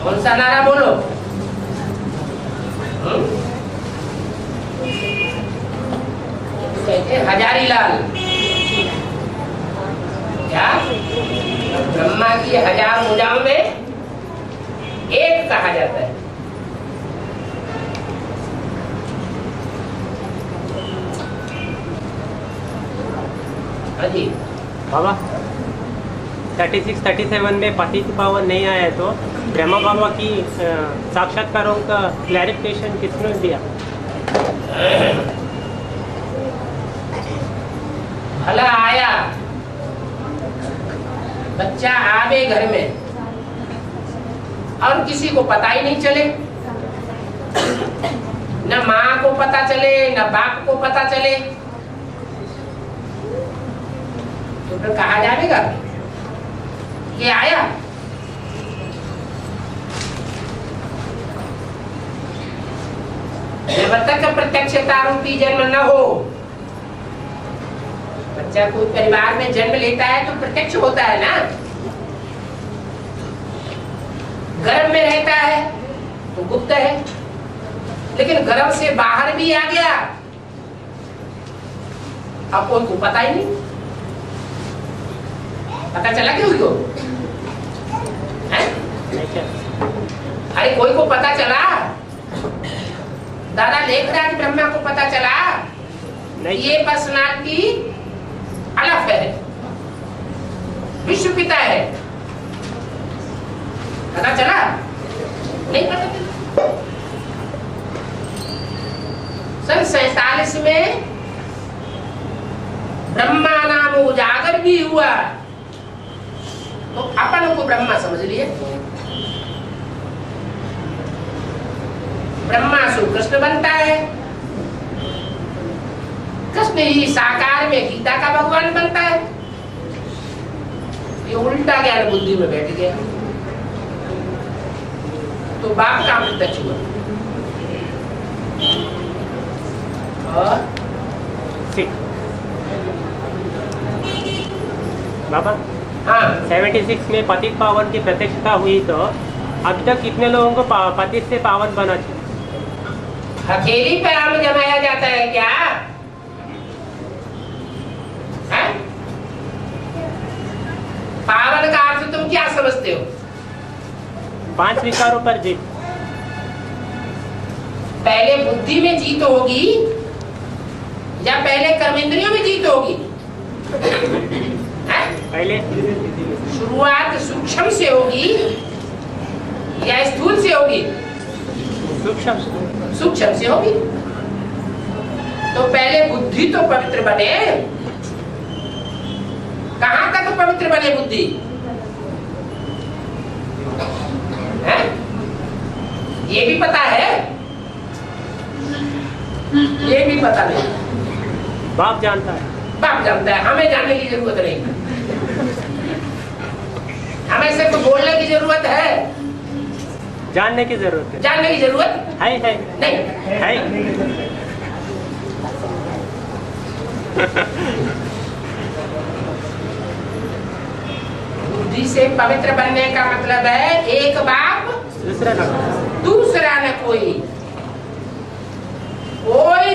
कौन सा नारा बोलो? कहते हजारी लाल। क्या? ब्रह्मा की 1000 भुजाओं में एक कहा जाता है। जी बाबा 36-37 में पतित पावन नहीं आया तो ब्रह्मा बाबा की साक्षात्कारों का क्लैरिफिकेशन किसने दिया? भला आया बच्चा आवे घर में और किसी को पता ही नहीं चले, न माँ को पता चले न बाप को पता चले, तो फिर कहा जाएगा कि आया। जब तक प्रत्यक्षता रूपी जन्म न हो, बच्चा कोई परिवार में जन्म लेता है तो प्रत्यक्ष होता है ना। गर्भ में रहता है तो गुप्त है, लेकिन गर्भ से बाहर भी आ गया अब कोई को पता ही नहीं। पता चला क्यों को? अरे कोई को पता चला? दादा लेखराज ब्रह्मा को पता चला ये पर्सनालिटी अलग है, विश्व पिता है। पता चला? नहीं पता चला। सन 47 में ब्रह्मा नाम उजागर भी हुआ तो अपन को ब्रह्मा समझ लिए। ब्रह्मा से कृष्ण बनता है, कृष्ण ही साकार में गीता का भगवान बनता है। ये उल्टा ज्ञान बुद्धि में बैठ गया तो बाप का प्रत्यक्ष हुआ। और बाबा हाँ 76 में पतित पावन की प्रत्यक्षता हुई तो अभी तक कितने लोगों को पतित से पावन बना चाहिए? हथेली पे आम जमाया जाता है क्या? है? पावन का अर्थ तुम क्या समझते हो? 5 विकारों पर जीत। पहले बुद्धि में जीत होगी या पहले कर्मेंद्रियों में जीत होगी? पहले शुरुआत सूक्ष्म से होगी या स्थूल से होगी? सूक्ष्म से होगी। तो पहले बुद्धि तो पवित्र बने। कहां तक पवित्र बने बुद्धि? है? ये भी पता है? ये भी पता नहीं। बाप जानता है। बाप जानता है, हमें जानने की जरूरत नहीं। हमें सिर्फ बोलने की जरूरत है, जानने की जरूरत है। जानने की जरूरत है नहीं है। बुद्धि से पवित्र बनने का मतलब है एक बाप दूसरा न कोई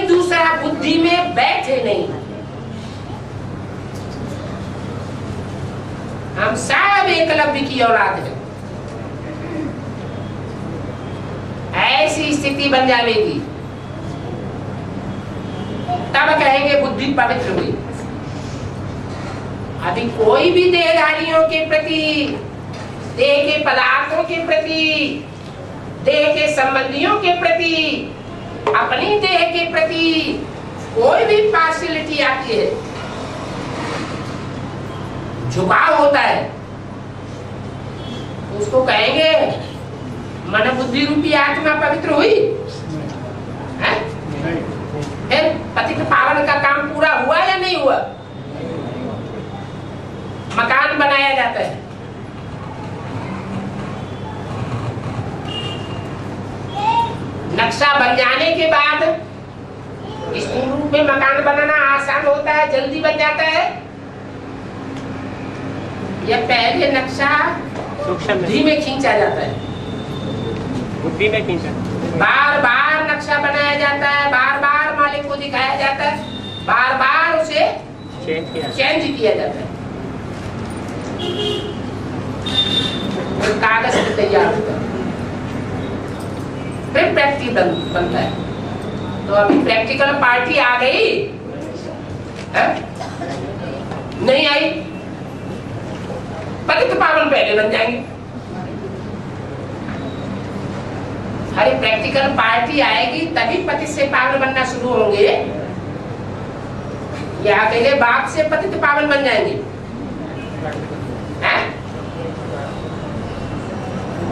दूसरा बुद्धि में बैठे नहीं। हम सब एकलव्य की औलाद हैं। ऐसी स्थिति बन जाएगी तब कहेंगे बुद्धि पवित्र हुई। अभी कोई भी देहधारियों के प्रति, देह के पदार्थों के प्रति, देह के संबंधियों के प्रति, अपनी देह के प्रति कोई भी पार्शियलिटी आती है, झुकाव होता है, उसको कहेंगे मन बुद्धि रूपी आत्मा पवित्र हुई है? फिर पतित पावन का काम पूरा हुआ या नहीं हुआ? मकान बनाया जाता है, नक्शा बन जाने के बाद स्थूल रूप में मकान बनाना आसान होता है, जल्दी बन जाता है। यह पहले नक्शा सूक्ष्म बुद्धि में, में खींचा जाता है, बुद्धि में खींचा, बार बार नक्शा बनाया जाता है, बार बार मालिक को दिखाया जाता है, बार बार उसे चेंज किया जाता है, फिर कागज पे तैयार होता है, फिर प्रैक्टिकल बनता है। तो अभी प्रैक्टिकल पार्टी आ गई है? नहीं आई, पतित पावन पहले बन जाएंगे। अरे प्रैक्टिकल पार्टी आएगी तभी पतित से पावन बनना शुरू होंगे, या अकेले बाप से पतित पावन बन जाएंगे?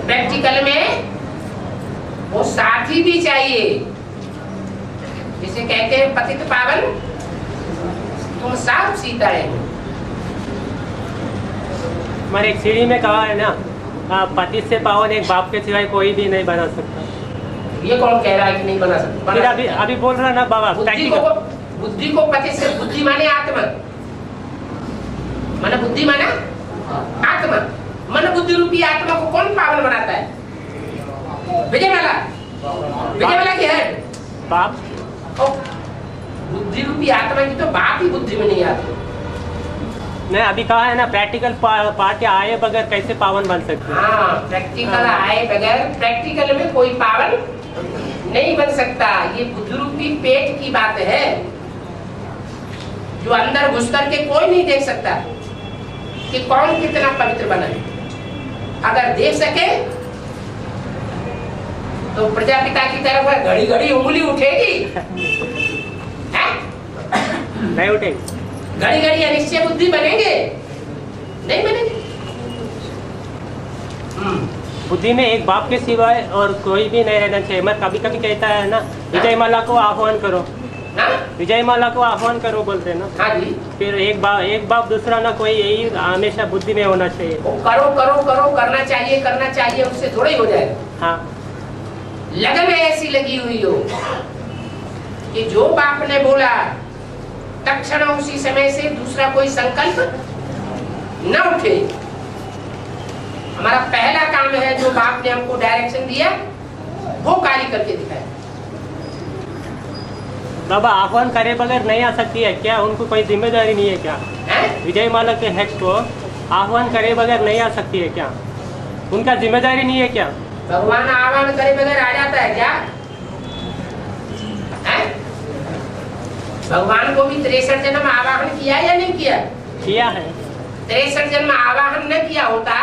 प्रैक्टिकल में वो साथी भी चाहिए, जिसे कहते हैं पतित पावन तुम साफ सीता है। हमारे एक सीढ़ी में कहा है ना, पति से पावन एक बाप के सिवाय कोई भी नहीं बना सकता। ये कौन कह रहा है कि नहीं बना सकता? फिर अभी बोल रहा ना बाबा, बुद्धि को पति से, बुद्धि माने आत्मा, माने बुद्धि माना आत्मा, मन बुद्धि रूपी आत्मा को कौन पावन बनाता है? विजयमाला, विजयमाला की है बाप। बुद्धि रूपी आत्मा की तो बात ही बुद्धि में नहीं आती। नहीं, अभी कहा है ना प्रैक्टिकल पार्टी आए बगैर कैसे पावन बन सकते? हाँ, प्रैक्टिकल आए बगैर, प्रैक्टिकल में कोई पावन नहीं बन सकता। ये बुद्धि रूपी पेट की बात है, जो अंदर घुस करके कोई नहीं देख सकता कि कौन कितना पवित्र बना है। अगर देख सके तो प्रजापिता की तरफ घड़ी घड़ी उंगली उठेगी, नहीं उठेगी, घड़ी घड़ी अनिश्चय बुद्धि बनेंगे, नहीं बनेंगे। बुद्धि में एक बाप के सिवाय और कोई भी नहीं रहना चाहिए। मैं कभी कभी कहता है ना, विजयमाला को आह्वान करो, विजयमाला को आह्वान करो बोलते हैं ना। हाँ जी। फिर एक बाप दूसरा ना कोई, यही हमेशा बुद्धि में होना चाहिए। करो करो करो, करना चाहिए, उससे थोड़ा ही हो जाएगा। हाँ, लगन ऐसी लगी हुई हो कि जो बाप ने बोला तत्क्षण उसी समय से दूसरा कोई संकल्प न उठे। हमारा पहला काम है, जो बाप ने हमको डायरेक्शन दिया वो कार्य करके दिखाया। बाबा आह्वान करे बगैर नहीं आ सकती है क्या? उनको कोई जिम्मेदारी नहीं है क्या? विजयमाला के हेड को आह्वान करे बगैर नहीं आ सकती है क्या? उनका जिम्मेदारी नहीं है क्या? भगवान आह्वान करे बगैर आ जाता है क्या? भगवान को भी 63 जन्म आवाहन किया या नहीं किया? किया है। 63 जन्म आवाहन न किया होता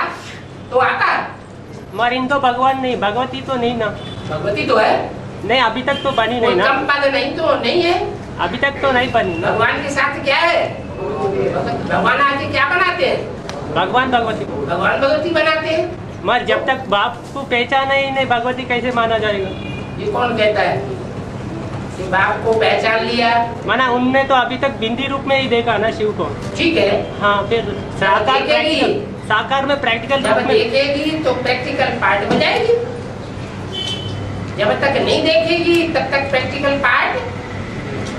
तो आता? मरिन तो भगवान नहीं, भगवती तो नहीं ना। भगवती तो है नहीं, अभी तक तो बनी नहीं ना। कम पद नहीं तो नहीं है, अभी तक तो नहीं बनी ना। भगवान के साथ क्या है? भगवान आके क्या बनाते हैं? भगवान भगवती, भगवान भगवती बनाते हैं। मगर जब तक बाप को पहचाना ही नहीं, भगवती कैसे माना जाएगा? ये कौन कहता है कि बाप को पहचान लिया? माना उनने तो अभी तक बिंदी रूप में ही देखा ना शिव को। ठीक है। हाँ, फिर साकार में प्रैक्टिकल जब देखेगी तो प्रैक्टिकल पार्ट बजाएगी, जब तक नहीं देखेगी तब तक प्रैक्टिकल पार्ट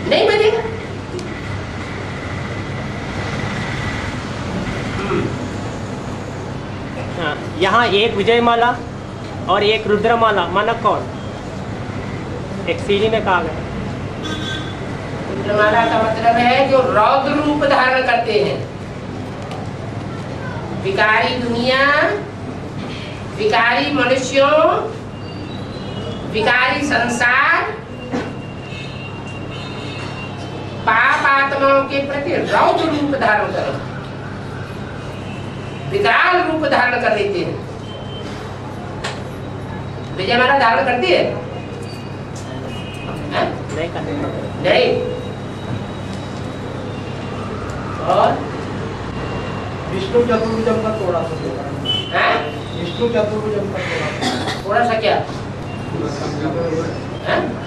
नहीं बनेगा। हाँ, यहाँ एक विजयमाला और एक रुद्रमाला, माना कौन? एक सीढ़ी में कहा गया। रुद्रमाला का मतलब है जो रौद्र रूप धारण करते हैं। विकारी दुनिया, विकारी मनुष्यों, विकारी संसार, पाप आत्माओं के प्रति रौद्र रूप धारण करें, विकराल रूप धारण कर लेते हैं। विजयमाला धारण करती है? नहीं करते। नहीं। और विष्णु चतुर्भुजम का थोड़ा सा, विष्णु चतुर्भुजम का थोड़ा सा क्या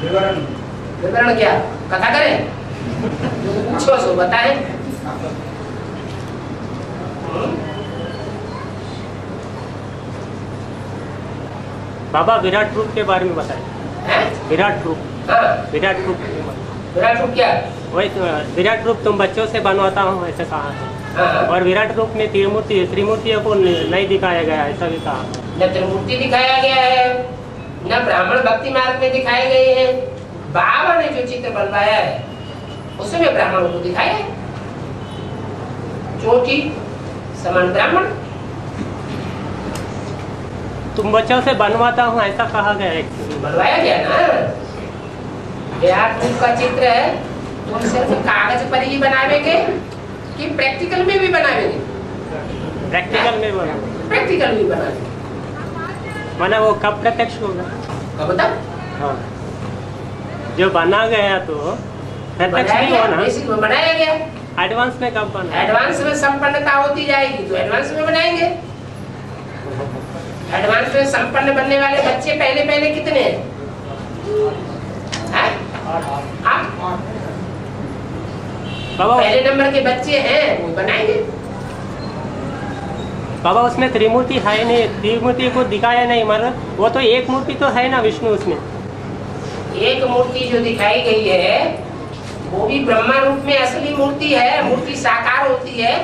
विवरण, विवरण क्या? कथा करें? पूछो सो बताएं। बाबा विराट रूप के बारे में बताएं। विराट रूप, हाँ, विराट रूप, विराट रूप क्या? वही विराट रूप तुम बच्चों से बनवाता हूँ ऐसे कहा है। हाँ। और विराट रूप में त्रिमूर्ति त्रिमूर्तियों को नहीं दिखाया गया, ऐसा भी कहा। न त्रिमूर्ति दिखाया गया है, न ब्राह्मण भक्ति मार्ग में दिखाए गए हैं। बाबा ने जो चित्र बनवाया है उसमें ब्राह्मणों को दिखाया है, चोटी समान ब्राह्मण। तुम बच्चों से बनवाता हूँ ऐसा कहा गया है। बनवाया गया ना, विराट रूप का चित्र है, तुम सिर्फ कागज पर ही बनावेंगे कि प्रैक्टिकल में भी बनावेंगे? प्रैक्टिकल में बना, प्रैक्टिकल भी बनावेंगे। माना वो कब प्रत्यक्ष होगा? कब तक? हाँ, जो बना गया तो प्रत्यक्ष नहीं होना, बेसिक में बनाया गया। एडवांस में कब बना? एडवांस में संपन्नता होती जाएगी तो एडवांस में बनाएंगे। एडवांस में संपन्न बनने वाले बच्चे पहले पहले कितने हैं? बाबा पहले नंबर के बच्चे हैं, वो बनाएंगे। बाबा उसमें त्रिमूर्ति है नहीं, त्रिमूर्ति को दिखाया नहीं, मतलब वो तो एक मूर्ति तो है ना विष्णु उसमें। एक मूर्ति जो दिखाई गई है वो भी ब्रह्मा रूप में असली मूर्ति है। मूर्ति साकार होती है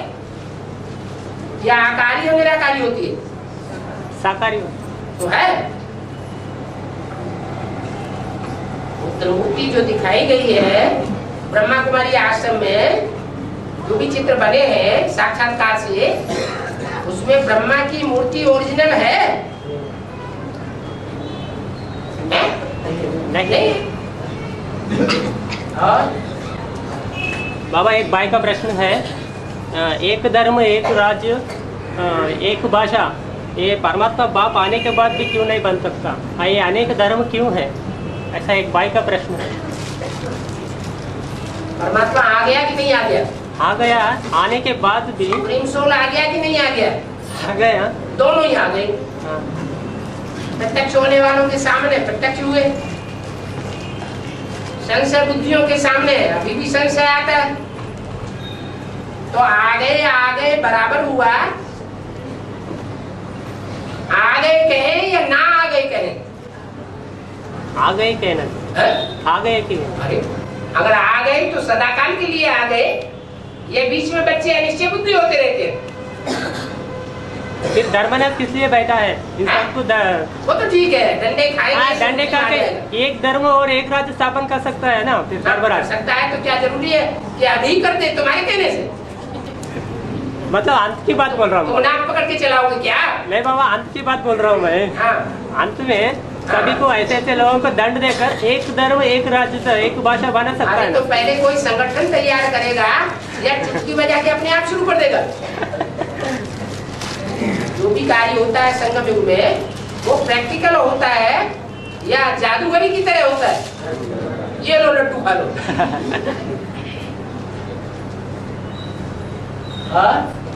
या आकारी और निराकारी होती है? साकारी तो है। मूर्ति जो दिखाई गई है ब्रह्मा कुमारी आश्रम में, जो भी चित्र बने हैं साक्षात्कार से, उसमें ब्रह्मा की मूर्ति ओरिजिनल है? नहीं। और बाबा एक भाई का प्रश्न है, एक धर्म एक राज्य एक भाषा, ये परमात्मा बाप आने के बाद भी क्यों नहीं बन सकता? ये अनेक धर्म क्यों है? ऐसा एक भाई का प्रश्न है। परमात्मा आ गया कि नहीं आ गया? आ गया, आने के बाद भी सुप्रीम सोल आ गया कि नहीं आ गया? आ गया। दोनों ही आ गए। हाँ। प्रत्यक्ष होने वालों के सामने प्रत्यक्ष हुए, संशय बुद्धियों के सामने अभी भी संशय आता है। तो आ गए बराबर हुआ। आ गए कहें या ना आ गए कहें? आ गए कहना, आ गए क्यों? अरे अगर आ गए तो सदाकाल के लिए आ गए, ये बीच में बच्चे अनिश्चय बुद्धि होते रहते हैं। फिर धर्मनाथ किस लिए बैठा है? सबको वो तो ठीक है, डंडे खाएंगे, डंडे करके एक धर्म और एक राज्य स्थापन कर सकता है ना। फिर कर सकता है तो क्या जरूरी है कि अभी कर दे तुम्हारे कहने से? मतलब अंत की बात बोल रहा हूँ। तुम नाक पकड़ के चलाओगे क्या? नहीं बाबा, अंत की बात बोल रहा हूँ मैं। हाँ। अंत में सभी को ऐसे ऐसे लोगों को दंड देकर एक धर्म एक राज्य एक भाषा बना सकता है। तो पहले कोई संगठन तैयार करेगा या चुटकी बजा के अपने आप शुरू कर देगा? जो भी कार्य होता है संगम युग में वो प्रैक्टिकल होता है या जादूगरी की तरह होता है? ये लो लड्डू खा लो।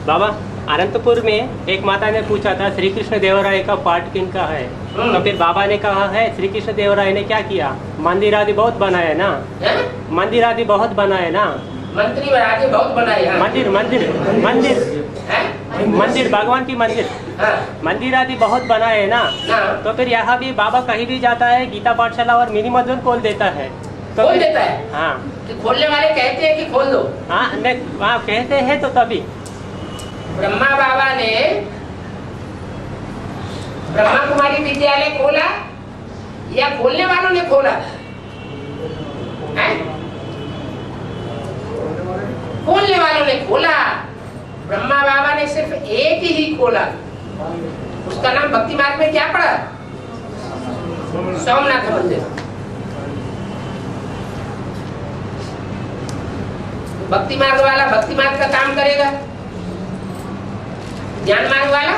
बाबा अनंतपुर में एक माता ने पूछा था श्री कृष्ण देवराय का पाठ किनका है, तो फिर बाबा ने कहा है श्री कृष्ण देवराय ने क्या किया, मंदिर आदि बहुत बनाए ना। मंदिर आदि बहुत बनाए ना। मंत्री आदि बहुत बनाए। मंदिर मंदिर मंदिर मंदिर भगवान की मंदिर, मंदिर आदि बहुत बनाए ना। तो फिर यहाँ भी बाबा कहीं भी जाता है गीता पाठशाला और मिनी मजदूर खोल देता है। तो खोल देता है? हाँ। तो खोलने वाले कहते हैं कि खोल दो। हाँ कहते हैं तो तभी ब्रह्मा बाबा ने ब्रह्मा कुमारी विद्यालय खोला या खोलने वालों ने खोला? खोलने वालों ने खोला। ब्रह्मा बाबा ने सिर्फ एक ही खोला, उसका नाम भक्ति मार्ग में क्या पड़ा? सोमनाथ मंदिर। भक्ति मार्ग वाला भक्ति मार्ग का काम करेगा, ज्ञान मार्ग वाला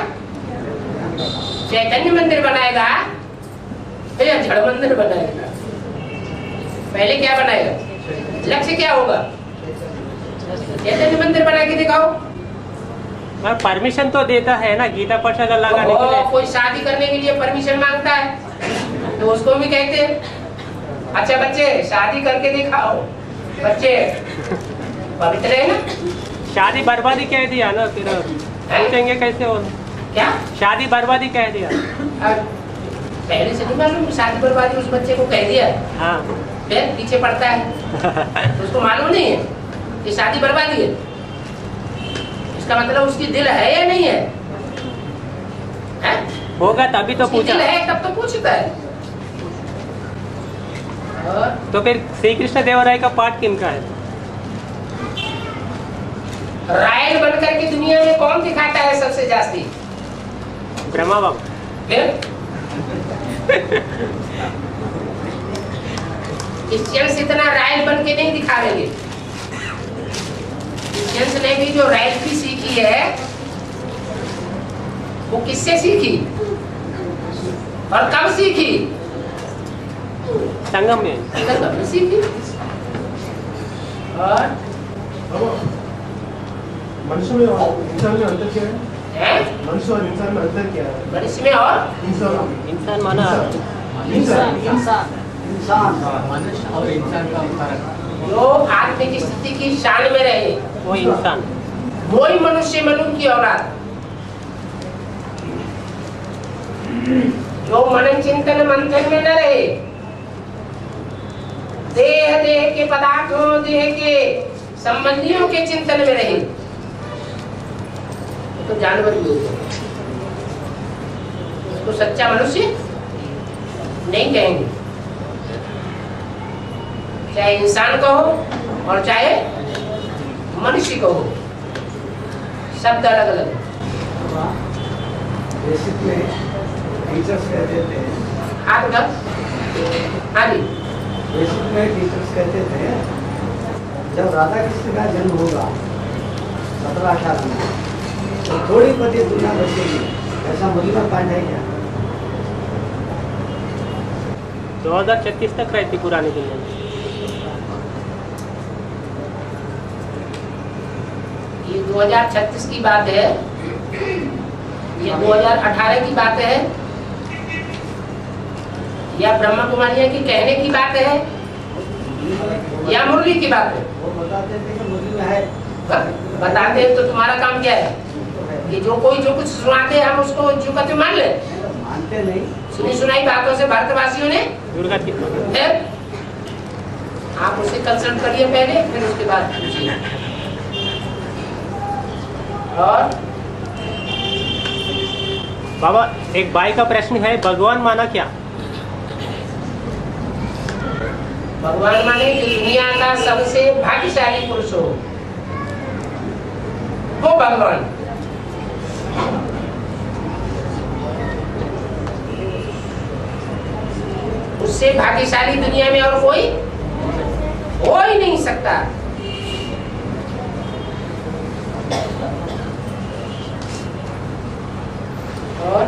चैतन्य मंदिर बनाएगा या जड़ मंदिर बनाएगा? पहले क्या बनाएगा? लक्ष्य क्या होगा? चैतन्य मंदिर बना के दिखाओ। परमिशन तो देता है ना गीता पाठशाला लगाने के लिए। कोई शादी करने के लिए परमिशन मांगता है तो उसको भी कहते हैं अच्छा बच्चे शादी करके दिखाओ। बच्चे पवित्र है ना? शादी बर्बादी कह दिया ना, फिर पूछेंगे कैसे हो? क्या शादी बर्बादी कह दिया? पहले से नहीं मालूम शादी बर्बादी उस बच्चे को कह दिया? हाँ। फिर पीछे पड़ता है उसको मालूम नहीं है कि शादी बर्बादी है। इसका मतलब उसकी दिल है या नहीं है? हैं? होगा तभी तो उसकी पूछा। दिल है तब तो पूछता है। और तो फिर श्री कृष्ण देवराय का पाठ किनका है? रायल बनकर के दुनिया में कौन दिखाता है सबसे जास्ती? ब्रह्मा बाबा। फिर क्रिश्चियंस इतना रायल बन के नहीं दिखावेंगे। क्रिश्चियंस ने भी जो रायल्टी सीखी है वो किससे सीखी और कब सीखी? संगम में। संगम में सीखी। और मनुष्य में और इंसान में अंतर क्या है? मनुष्य और इंसान में अंतर क्या है? मनुष्य में और इंसान माना मनुष्य और इंसान का फर्क। जो आत्मिक स्थिति की शान में रहे वो इंसान। वही मनुष्य मनु की औलाद। जो मनन चिंतन मंथन में न रहे, देह के पदार्थों, देह के संबंधियों के चिंतन में रहे, तो जानवर भी होते हैं। उसको सच्चा मनुष्य नहीं कहेंगे, चाहे इंसान कहो और चाहे मनुष्य कहो, शब्द अलग अलग। बेसिक में टीचर्स कहते थे, हाथ उठा। हाँ जी। बेसिक में टीचर्स कहते थे जब राधा कृष्ण का जन्म होगा 17-18 में तो थोड़ी पति दुनिया बचेगी, ऐसा मुझे पाठ है क्या? 2036 तक रहती पुरानी दुनिया में। ये 2036 की बात है, ये 2018 की बात है, या ब्रह्मा कुमारियां की कहने की बात है, या मुरली की बात है? वो बताते थे कि मुरली में है। बताते हैं तो तुम्हारा काम क्या है कि जो कोई जो कुछ सुनाते हैं हम उसको जो कहते मान ले? मानते नहीं। सुनी सुनाई बातों से भारतवासियों ने दुर्गा की फिर आप उससे कंसल्ट करिए पहले, फिर उसके बाद पूछिए। और बाबा एक भाई का प्रश्न है, भगवान माना क्या? भगवान माने कि दुनिया का सबसे भाग्यशाली पुरुष हो वो भगवान। उससे भाग्यशाली दुनिया में और कोई हो ही नहीं सकता। और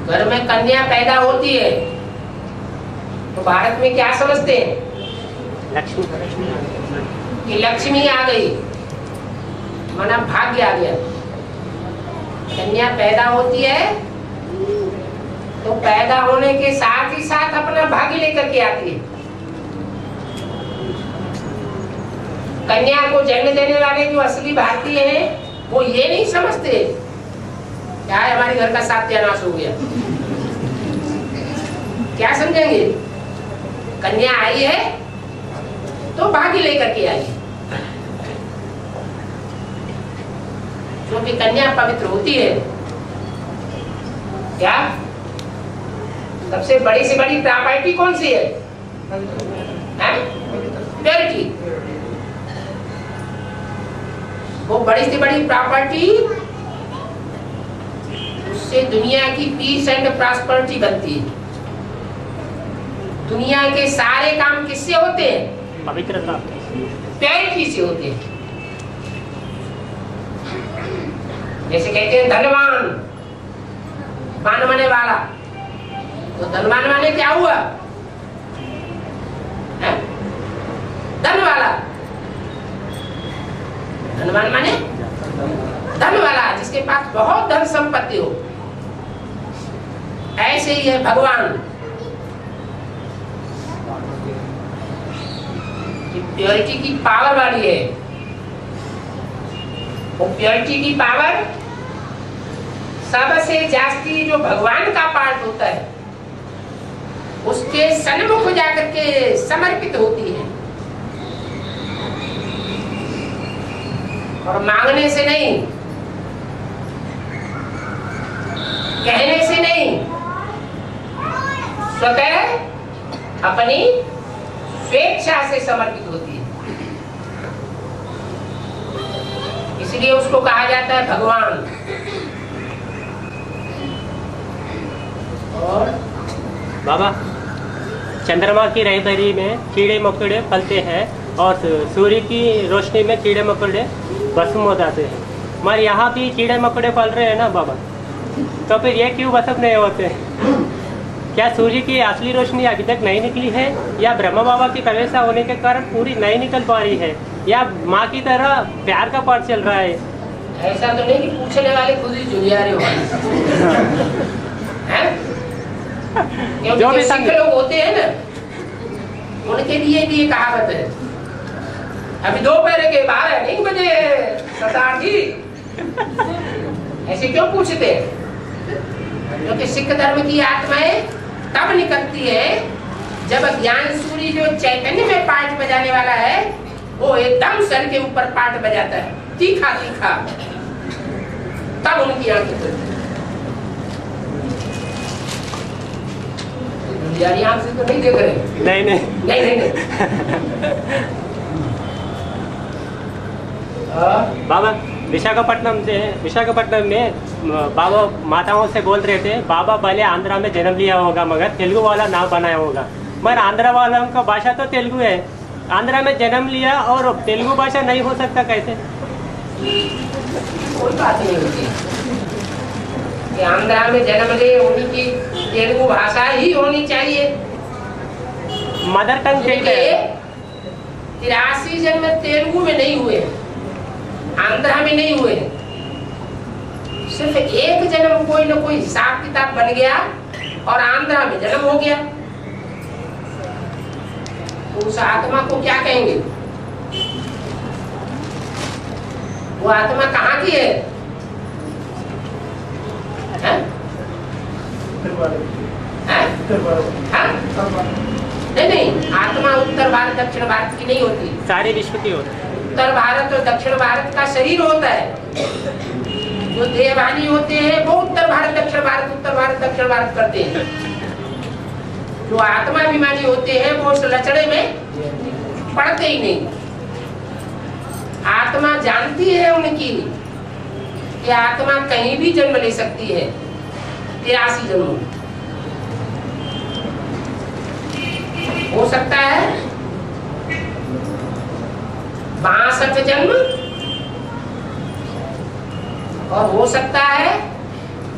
घर में कन्या पैदा होती है तो भारत में क्या समझते हैं लक्ष्मी। कि लक्ष्मी आ गई, माना भाग्य आ गया। कन्या पैदा होती है तो पैदा होने के साथ ही साथ अपना भाग्य लेकर के आती है। कन्या को जन्म देने वाले जो असली भारतीय हैं वो ये नहीं समझते क्या है हमारे घर का सत्यानाश हो गया। क्या समझेंगे? कन्या आई है तो भाग्य लेकर के आई, क्योंकि कन्या पवित्र होती है। क्या सबसे बड़ी से बड़ी प्रॉपर्टी कौन सी है? प्योरिटी। वो बड़ी से बड़ी प्रॉपर्टी, उससे दुनिया की पीस एंड प्रॉस्पेरिटी बनती है। दुनिया के सारे काम किससे होते हैं? पवित्रता, प्योरिटी से होते हैं। जैसे कहते हैं धनवान, मान माने वाला, तो धनवान माने क्या हुआ? धन वाला। धनवान माने धन वाला, जिसके पास बहुत धन संपत्ति हो। ऐसे ही है भगवान, प्योरिटी की पावर वाली है। वो प्योरिटी की पावर सबसे जास्ती जो भगवान का पार्ट होता है उसके सन्मुख जाकर के समर्पित होती है। और मांगने से नहीं, कहने से नहीं, स्वतः अपनी स्वेच्छा से समर्पित होती है। इसलिए उसको कहा जाता है भगवान। और बाबा, चंद्रमा की रहबरी में कीड़े मकोड़े पलते हैं और सूर्य की रोशनी में कीड़े मकोड़े भस्म हो जाते हैं, मगर यहाँ भी कीड़े मकोड़े पल रहे हैं ना बाबा, तो फिर ये क्यों भस्म नहीं होते? क्या सूर्य की असली रोशनी अभी तक नहीं निकली है, या ब्रह्मा बाबा की प्रवेश होने के कारण पूरी नहीं निकल पा रही है, या माँ की तरह प्यार का पाठ चल रहा है? ऐसा तो नहीं कि पूछने वाले खुद ही जुलिया रहे हो हैं? जो भी सिख लोग होते हैं ना, उनके लिए भी ये कहावत है। अभी दोपहर के 12 बजे सरदार जी, ऐसे क्यों पूछते हैं? क्योंकि सिख धर्म की आत्माएं तब निकलती है जब ज्ञान सूर्य जो चैतन्य में पाठ बजाने वाला है, वो एकदम सर के ऊपर पाठ बजाता है, तीखा तीखा, तब उनकी आंखें खुलती है। यार यहाँ से तो नहीं देख रहे? नहीं नहीं नहीं नहीं, नहीं। बाबा, विशाखापट्टनम में बाबा माताओं से बोल रहे थे, बाबा पहले आंध्रा में जन्म लिया होगा मगर तेलुगु वाला नाम बनाया होगा, मगर आंध्रा वालों का भाषा तो तेलुगु है, आंध्रा में जन्म लिया और तेलुगु भाषा नहीं हो सकता कैसे? कोई बात नहीं होती कि आंध्रा में जन्म ले, उनकी तेलुगु भाषा ही होनी चाहिए। मदर टंग कहते हैं। 83 जन्म तेलुगु में नहीं हुए, आंध्रा में नहीं हुए, सिर्फ एक जन्म कोई न कोई हिसाब किताब बन गया और आंध्रा में जन्म हो गया। उस आत्मा को क्या कहेंगे? वो आत्मा कहाँ की है? नहीं नहीं, आत्मा उत्तर भारत दक्षिण भारत की नहीं होती, सारे विश्व की होती है। उत्तर भारत और दक्षिण भारत का शरीर होता है। जो देहवानी होते हैं वो उत्तर भारत दक्षिण भारत करते हैं। जो आत्मा अभिमानी होते हैं वो उस लचड़े में पड़ते ही नहीं। आत्मा जानती है उनकी कि आत्मा कहीं भी जन्म ले सकती है, 83 जन्म हो सकता है, 62 जन्म, और हो सकता है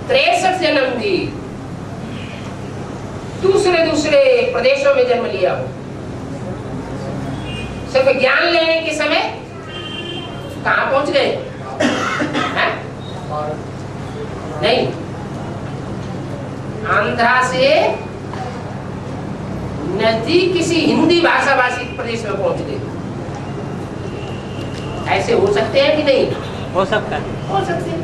63 जन्म भी दूसरे प्रदेशों में जन्म लिया हो। सिर्फ ज्ञान लेने के समय कहाँ पहुंच गए? नहीं, आंध्रा से नजदीक किसी हिंदी भाषा भाषी प्रदेश में पहुंच गए। ऐसे हो सकते हैं कि नहीं? हो सकता है, हो सकते हैं।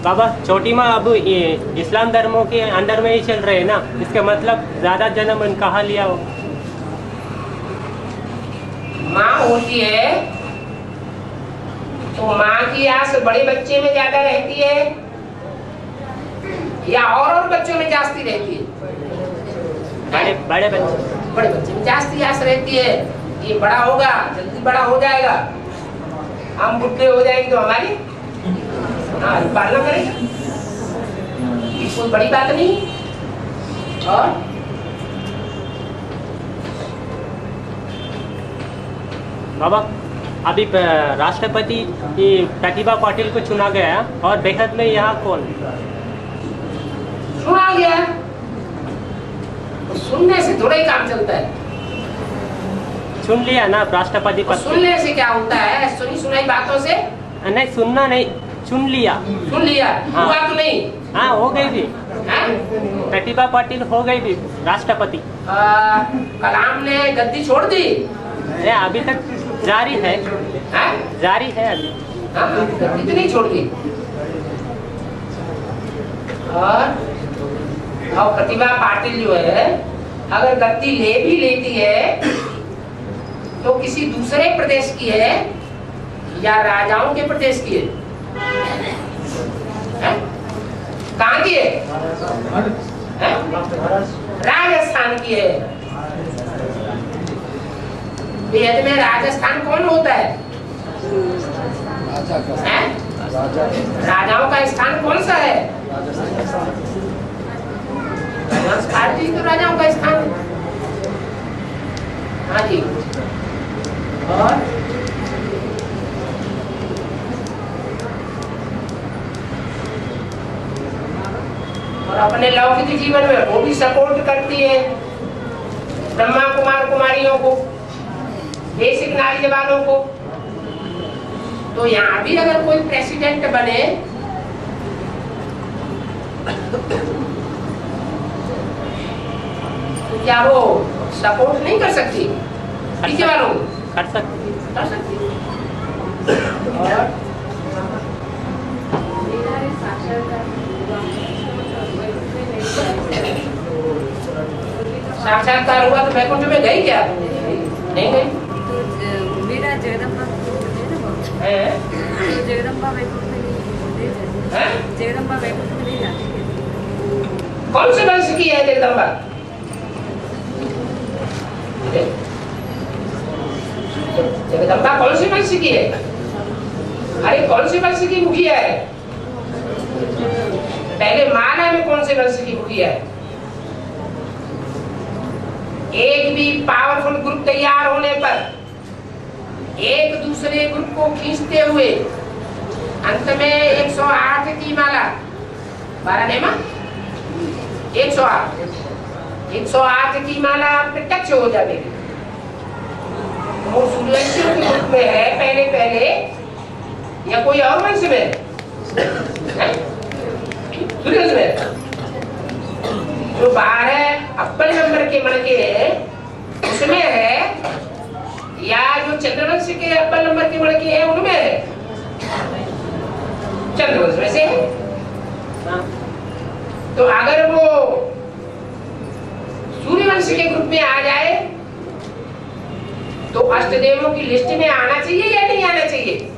बाबा, छोटी माँ अब इस्लाम धर्मों के अंडर में ही चल रहे हैं ना, इसका मतलब ज्यादा जन्म कहाँ लिया हो? माँ होती है तो माँ की आस बड़े बच्चे में ज्यादा रहती है या और बच्चों में जास्ती रहती है? बड़े बच्चे में जास्ती आस रहती है। ये बड़ा होगा, जल्दी बड़ा हो जाएगा, हम बुढ़े हो जाएंगे तो हमारी पालना करेगा, कोई बड़ी बात नहीं। और बाबा, अभी राष्ट्रपति प्रतिभा पाटिल को चुना गया और बेहद में यहाँ कौन सुना गया? तो सुनने से थोड़ा ही काम चलता है। चुन लिया ना राष्ट्रपति पद। सुनने से क्या होता है? सुनी सुनाई बातों से नहीं, सुनना नहीं, चुन लिया। सुन लिया, हाँ। हुआ तो नहीं? हाँ, हो गई भी, हाँ? प्रतिभा पाटिल हो गई भी राष्ट्रपति। कलाम ने गद्दी छोड़ दी? अभी तक जारी है, हाँ? जारी है अभी। हाँ, गद्दी तो नहीं छोड़ दी। और प्रतिभा पाटिल जो है, अगर गद्दी ले भी लेती है तो किसी दूसरे प्रदेश की है या राजाओं के प्रदेश की है? कहाँ की है? राजस्थान की है। वेद में राजस्थान कौन होता है? राजाओं का स्थान कौन सा है? पार्टी तो राजाओं का स्थान। हाँ जी। और अपने लौकिक जीवन में वो भी सपोर्ट करती है ब्रह्मा कुमार कुमारियों को, बेसिक नॉलेज वालों को। तो यहाँ भी अगर कोई प्रेसिडेंट बने तो क्या वो सपोर्ट नहीं कर सकती पीछे वालों को? कर सकती। कर सकती। और साक्षात्कार हुआ तो वैकुंठ में गई क्या? नहीं गई। मेरा जगदम्बा जगदम्बा वैकुंठ में नहीं, जगदम्बा वैकुंठ में नहीं जाती। कौन से वंश की है जगदम्बा? जगदम्बा कौन से वंश की है? अरे कौन से वंश की मुखिया है? पहले माना में कौन से वंश की मुखिया है? एक भी पावरफुल ग्रुप तैयार होने पर एक दूसरे ग्रुप को खींचते हुए अंत में 108 की माला 12 नेमा 108 की माला प्रत्यक्ष हो जाएगी। वो सूर्यवंशियों के ग्रुप में है पहले या कोई और वंश में? सूर्यवंश में जो 12 अव्वल नंबर के मणके है उसमें है, या जो चंद्रवंश के अव्वल नंबर के मणके है उनमें है? चंद्रवंश में से है। तो अगर वो सूर्यवंश के ग्रुप में आ जाए तो अष्टदेवों की लिस्ट में आना चाहिए या नहीं आना चाहिए?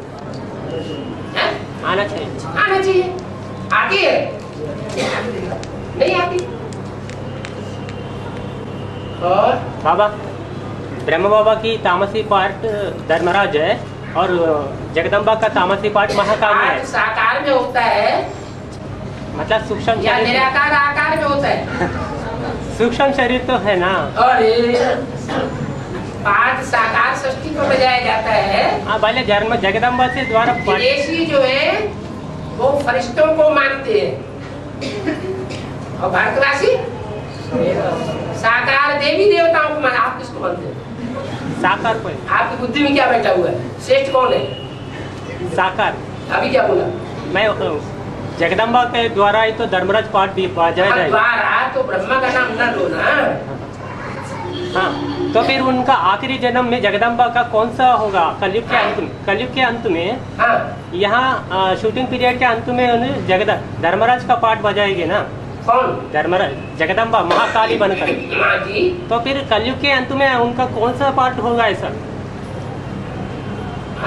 आना चाहिए। आना चाहिए। आती है? नहीं आती। और बाबा ब्रह्म बाबा की तामसी पार्ट धर्मराज है और जगदम्बा का तामसी पार्ट महाकाली है। साकार में होता है मतलब सूक्ष्म या शरीर, निराकार आकार में होता है? सूक्ष्म शरीर तो है ना। अरे पाठ साकार षष्ठी को बजाया जाता है। हाँ भले जन्म जगदम्बा से द्वारा विदेशी जो है वो फरिश्तों को मानते हैं और भारतवासी साकार देवी देवताओं को मानते। आप किसको मानते हैं? साकार को। आपकी बुद्धि में क्या बैठा हुआ है? श्रेष्ठ कौन है? साकार। अभी क्या बोला? मैं जगदम्बा के द्वारा ही तो धर्मराज पाठ भी बजाया जाएगा। द्वारा तो ब्रह्मा का नाम न लो ना। हाँ तो फिर उनका आखिरी जन्म में जगदम्बा का कौन सा होगा? कलयुग के अंत में। कलयुग के अंत में हाँ यहाँ शूटिंग पीरियड के अंत में उन्हें धर्मराज का पाठ बजाएंगे ना। कौन? धर्मराज जगदम्बा महाकाली बनकर। हाँ जी। तो फिर कलयुग के अंत में उनका कौन सा पाठ होगा ऐसा?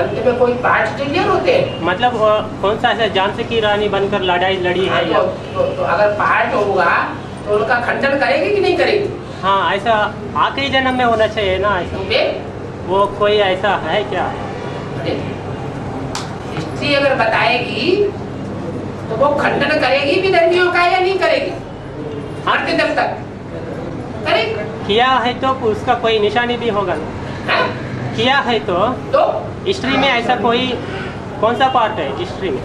अंत में कोई पाठ क्लियर होते हैं? मतलब कौन सा ऐसा झांसी की रानी बनकर लड़ाई लड़ी है या? तो अगर पाठ होगा तो उनका खंडन करेगी कि नहीं करेगी? हाँ ऐसा आखिरी जन्म में होना चाहिए ना ऐसा। वो कोई ऐसा है क्या? हिस्ट्री अगर बताएगी तो वो खंडन करेगी विधर्मियों का या नहीं करेगी? मरते दम तक करेगी। किया है तो उसका कोई निशानी भी होगा ना। किया है तो हिस्ट्री में ऐसा कोई कौन सा पार्ट है हिस्ट्री में?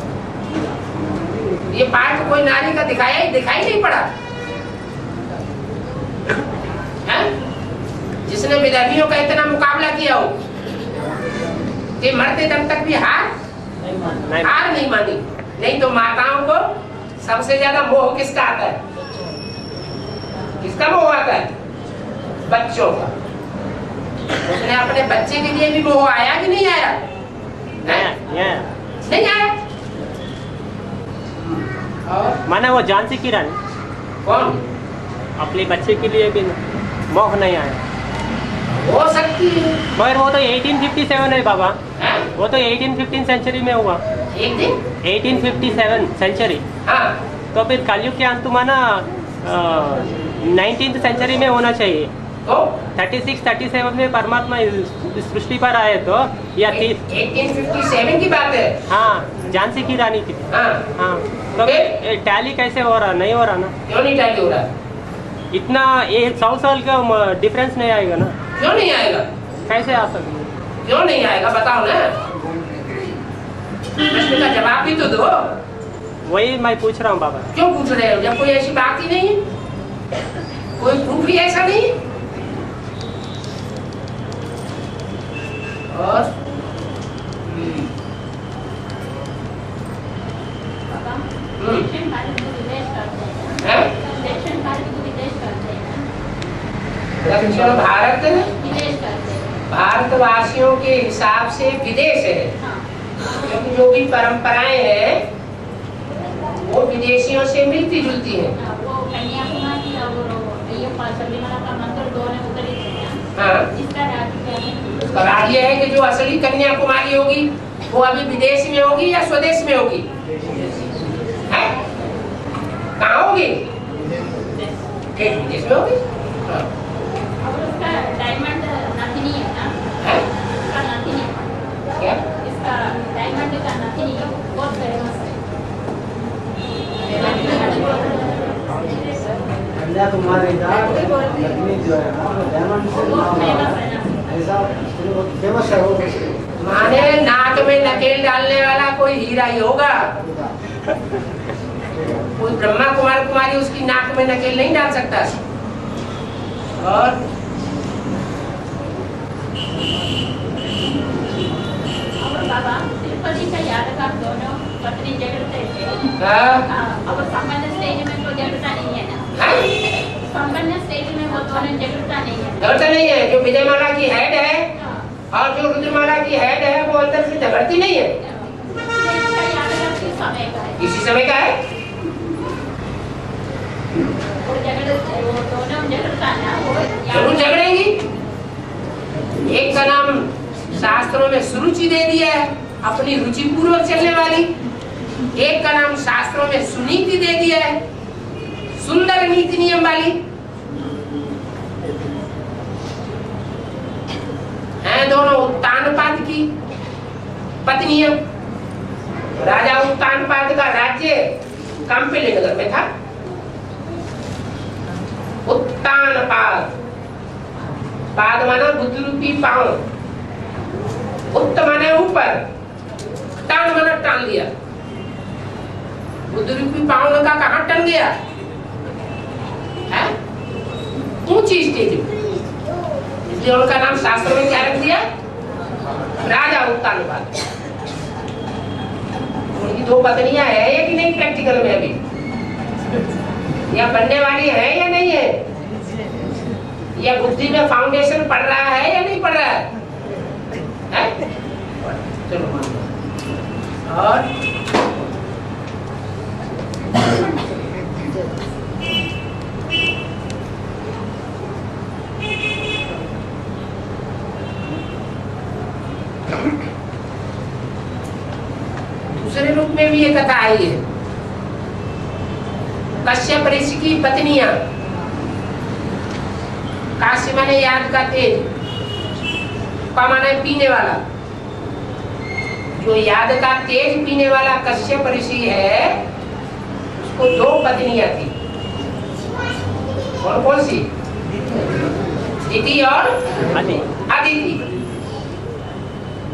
ये पार्ट कोई नारी का दिखाई नहीं पड़ा है? जिसने विधर्मियों का इतना मुकाबला किया हो कि मरते दम तक भी हार नहीं मानी। नहीं तो माताओं को सबसे ज्यादा मोह किसका आता है? किसका मोह आता है? बच्चों का। उसने अपने बच्चे के लिए भी मोह आया कि नहीं आया? नहीं आया। और माना वो झांसी की रानी कौन? अपने बच्चे के लिए भी मोह नहीं आया। हो सकती है। मगर वो तो 1857 है बाबा, हैं? वो तो 1815 सेंचुरी में हुआ। एक दिन 1857 सेंचुरी, हाँ तो फिर कलयुग के अंत माना 19th सेंचुरी में होना चाहिए। तो 36-37 में परमात्मा इस सृष्टि पर आए तो, या 30। 1857 की बात है। हाँ, झांसी की रानी थी। हाँ हाँ, तो फिर? टैली कैसे हो रहा, नहीं हो रहा ना। क्यों नहीं टैली हो रहा? इतना 100 साल का डिफरेंस नहीं आएगा ना, क्यों नहीं आएगा? कैसे आ सकता। क्यों नहीं आएगा बताओ ना, प्रश्न का जवाब भी तो दो। वही मैं पूछ रहा हूँ बाबा। क्यों पूछ रहे हो जब कोई ऐसी बात ही नहीं है, कोई प्रूफ भी ऐसा नहीं है। और दक्षिण भारत को विदेश करते हैं। हैं? दक्षिण भारत को विदेश करते हैं। दक्षिण भारत विदेश करते हैं। भारतवासियों के हिसाब से विदेश है, हाँ। क्योंकि जो भी परंपराएं हैं वो विदेशियों से मिलती जुलती है। वो कन्याकुमारी और अय्यप्पा सबरीमला का मंदिर दोनों उतरी थे ना। हाँ, इसका राज्य क्या है? उसका राज ये है कि जो असली कन्याकुमारी होगी वो अभी विदेश में होगी या स्वदेश में होगी? है? कहाँ होगी? ठीक, विदेश में होगी। हाँ। और उसका डायमंड नथिनी है ना, है? इसका नथिनी, क्या? इसका डायमंड का नथिनी बहुत फेमस है। कन्याकुमारी का लक्ष्मी जो है ना वो डायमंड से बहुत नाम फेमस है, है ना। ऐसा फेमस है वो। माने नाक में नकेल डालने वाला कोई हीरा ही होगा। कोई ब्रह्मा कुमारी उसकी नाक में नकेल नहीं डाल सकता। और बाबा तिरुपति का याद का दोनों पत्नी झगड़ते थे। हाँ? अब संबंध स्टेज में तो झगड़ता नहीं है ना। हैं? संबंध स्टेज में वो दोनों झगड़ता नहीं है। झगड़ता नहीं है। जो विजयमाला की हेड है हाँ। और जो रुद्रमाला की हेड है वो अंदर से झगड़ती नहीं है। इसका याद का किस समय का है? इसी समय का है। वो दोनों झगड़ता ना, वो जरूर झगड़ेंगी। एक का नाम शास्त्रों में सुरुचि दे दिया है, अपनी रुचि पूर्वक चलने वाली। एक का नाम शास्त्रों में सुनीति दे दिया है, सुंदर नीति नियम वाली। हैं दोनों उत्तानपाद की पत्नियां। राजा उत्तानपाद का राज्य कांपिल्य नगर में था। उत्तानपाद, पाद माना बुद्ध रूपी पांव, उत्त माने ऊपर, टान माना टान लिया। बुद्ध रूपी पांव का कहां टन गया है? ऊंची स्टेज में। इसलिए उनका नाम शास्त्रों में क्या रख दिया? राजा उत्तानपाद। उनकी दो पत्नियां है या कि नहीं प्रैक्टिकल में अभी, या बनने वाली है या नहीं है, या बुद्धि में फाउंडेशन पड़ रहा है या नहीं पड़ रहा है? है? चलो। और दूसरे रूप में भी ये कथा आई है। कश्यप ऋषि की पत्नियां, काशी माने याद का तेज, का माने पीने वाला। जो याद का तेज पीने वाला कश्यप ऋषि है उसको दो पत्नियां थी। कौन कौन सी? दिति और अदिति।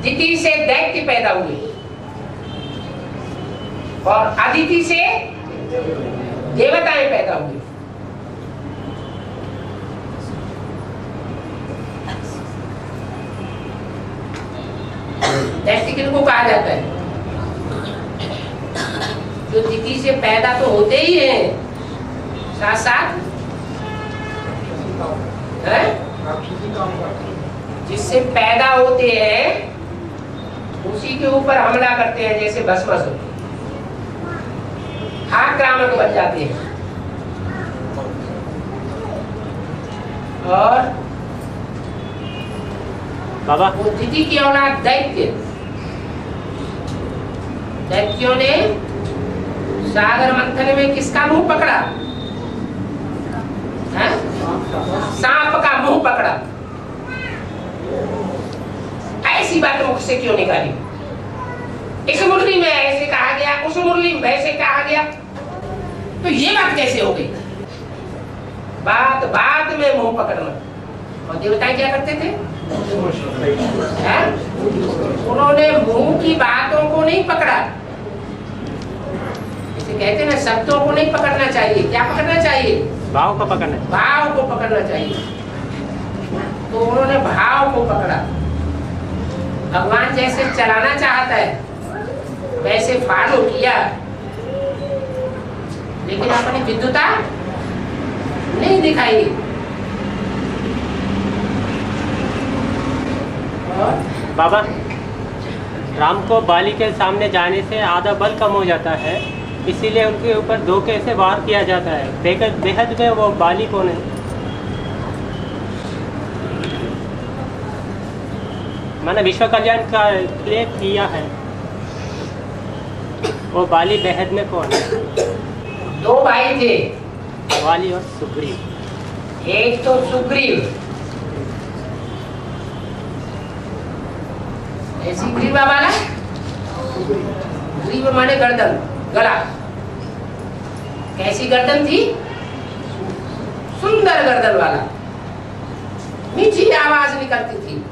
दिति से दैत्य पैदा हुए और अदिति से देवताएं पैदा हुई। दैत्य किनको कहा जाता है? जो दिति से पैदा तो होते ही हैं, साथ साथ है? जिससे पैदा होते हैं उसी के ऊपर हमला करते हैं, जैसे भस्मासुर आक्रामक बन जाते हैं। और बाबा वो दिति की औलाद दैत्य, दैत्यों ने सागर मंथन में किसका मुंह पकड़ा? हैं? सांप का मुंह पकड़ा। ऐसी बात मुख से क्यों निकाली? इस मुरली में ऐसे कहा गया, उस मुरली में वैसे कहा गया, तो ये बात कैसे हो गई? बात बात में मुंह पकड़ना। और देवताएं क्या करते थे? हैं? उन्होंने मुंह की बातों को नहीं पकड़ा। इसे कहते ना, शब्दों को नहीं पकड़ना चाहिए। क्या पकड़ना चाहिए? भाव को पकड़ना, भाव को पकड़ना चाहिए। तो उन्होंने भाव को पकड़ा। भगवान जैसे चलाना चाहता है वैसे फॉलो किया, लेकिन अपनी विद्युता नहीं दिखाई। बाबा राम को बाली के सामने जाने से आधा बल कम हो जाता है, इसीलिए उनके ऊपर धोखे से वार किया जाता है। बेहद में वो बाली कौन है? मैंने विश्व कल्याण का लिए किया है, वो बाली बेहद में कौन है? दो भाई थे, बाली और सुग्रीव। एक तो सुग्रीव, ऐसी ग्रीवा वाला, ग्रीव माने गर्दन, गला। कैसी गर्दन थी? सुंदर गर्दन वाला, मीठी आवाज निकलती थी।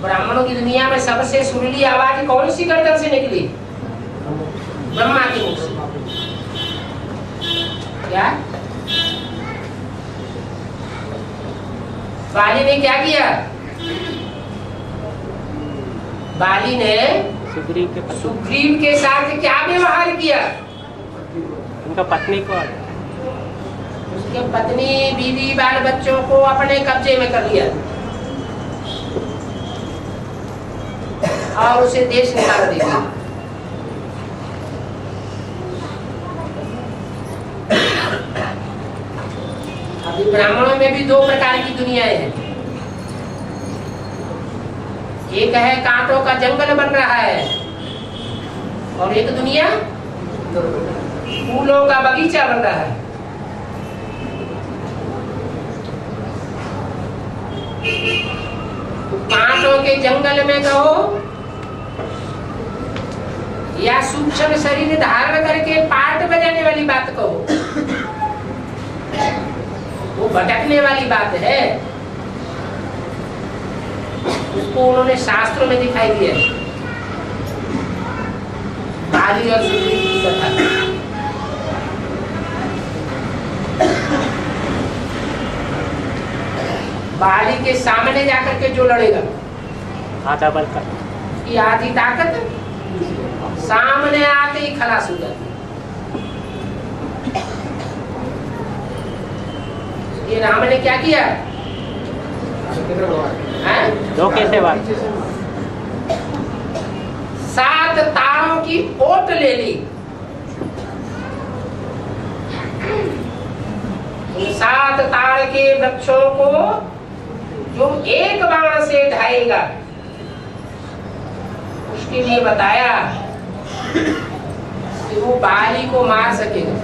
ब्राह्मणों की दुनिया में सबसे सुरीली आवाज कौन सी गर्दन से निकली? ब्रह्मा के मुख से। क्या? बाली ने क्या किया? बाली ने सुग्रीव के साथ क्या व्यवहार किया? उनका पत्नी को, उसके पत्नी, बीवी, बाल बच्चों को अपने कब्जे में कर लिया और उसे देश निकाल दिया। अभी ब्राह्मणों में भी दो प्रकार की दुनियाएं हैं। एक है कांटों का जंगल बन रहा है, और एक दुनिया फूलों का बगीचा बन रहा है। कांटों के जंगल में कहो या सूक्ष्म शरीर धारण करके पाठ बजाने वाली बात कहो, वो भटकने वाली बात है। उसको उन्होंने शास्त्रों में दिखाई दिया। बाली और सुग्रीव की कथा। बाली के सामने जाकर के जो लड़ेगा, आधा बल का, की आधी ताकत सामने आते ही खलास हो जाती। ये राम ने क्या किया? धोखे से वार। 7 तारों की ओट ले ली। 7 तार के वृक्षों को जो एक बाण से ढाएगा, उसके लिए बताया कि वो बाली को मार सकेगा।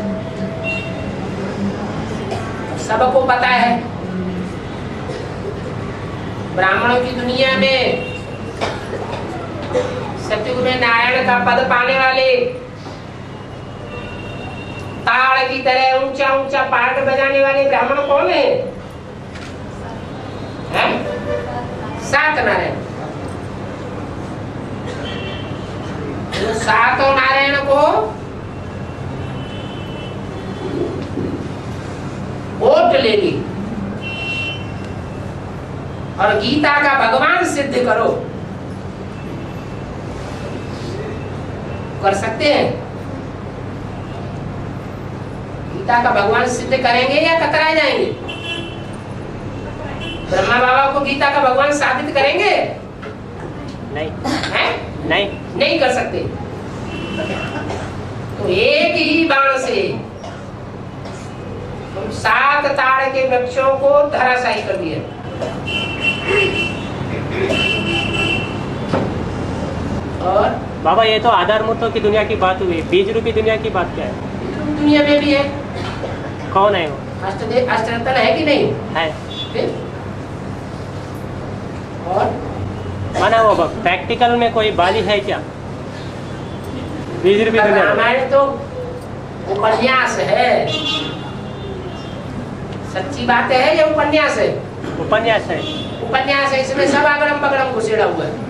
सबको पता है ब्राह्मणों की दुनिया में सतयुग में नारायण का पद पाने वाले, ताड़ की तरह ऊंचा ऊंचा पाठ बजाने वाले ब्राह्मण कौन है? 7 नारायण। तो 7 नारायण को वोट ले ली और गीता का भगवान सिद्ध करो। कर सकते हैं? गीता का भगवान सिद्ध करेंगे या कतराए जाएंगे? ब्रह्मा बाबा को गीता का भगवान साबित करेंगे? नहीं हैं? नहीं कर सकते। तो एक ही बाण से 7 ताड़ के वृक्षों को धराशायी कर दिया। बाबा ये तो आधार मूर्तों की दुनिया की बात हुई, बीज रूपी दुनिया की बात क्या है? दुनिया में भी है। कौन है वो? अष्टरत्न है कि नहीं है। फिर? और माना वो प्रैक्टिकल में कोई बाली है क्या बीज रूपी दुनिया में? रामायण तो उपन्यास है, सच्ची बात है या उपन्यास है? उपन्यास है। उपन्यास है, इसमें सब अगड़म बगड़म घुसेड़ा हुआ है,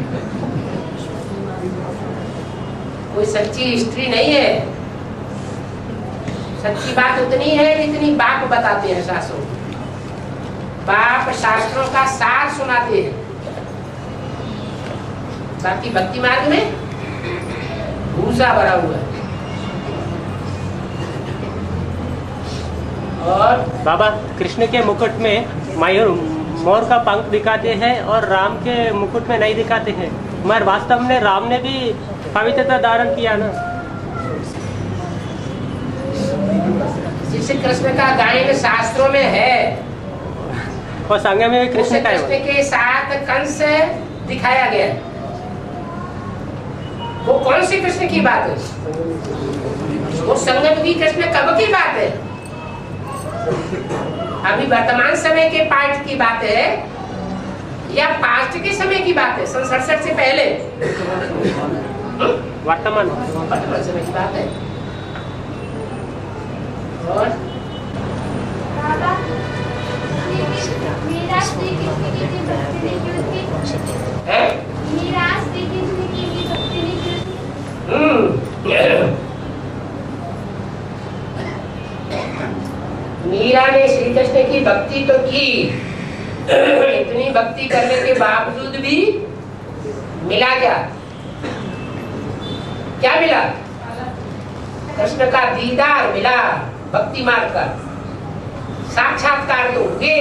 कोई सच्ची हिस्ट्री नहीं है। सच्ची बात उतनी है जितनी बाप बताते हैं शास्त्रों। बाप शास्त्रों का सार सुनाते हैं, बाकी भक्ति मार्ग में भूसा भरा हुआ है। और बाबा कृष्ण के मुकुट में मयूर मोर का पंख दिखाते हैं और राम के मुकुट में नहीं दिखाते हैं, मगर वास्तव में राम ने भी पवित्रता धारण किया ना। जिस कृष्ण का गायन शास्त्रों में है, और संग में भी उस कृष्ण का कृष्ण है। के साथ कंस दिखाया गया है। वो कौन सी कृष्ण की बात है? वो संगम की कृष्ण कब की बात है? अभी वर्तमान समय के पाठ की बात है या पास्ट के समय की बात है? सन 67 से पहले वर्तमान वर्तमान समय की बात है। और बाबा मीरा श्री कृष्ण की जो भक्ति नहीं की उसकी है? मीरा श्री कृष्ण की भी भक्ति नहीं की उसकी। मीरा ने श्री कृष्ण की भक्ति तो की, इतनी भक्ति करने के बावजूद भी मिला क्या? क्या मिला? कृष्ण का दीदार मिला, भक्ति मार्ग का साक्षात्कार तो हुए,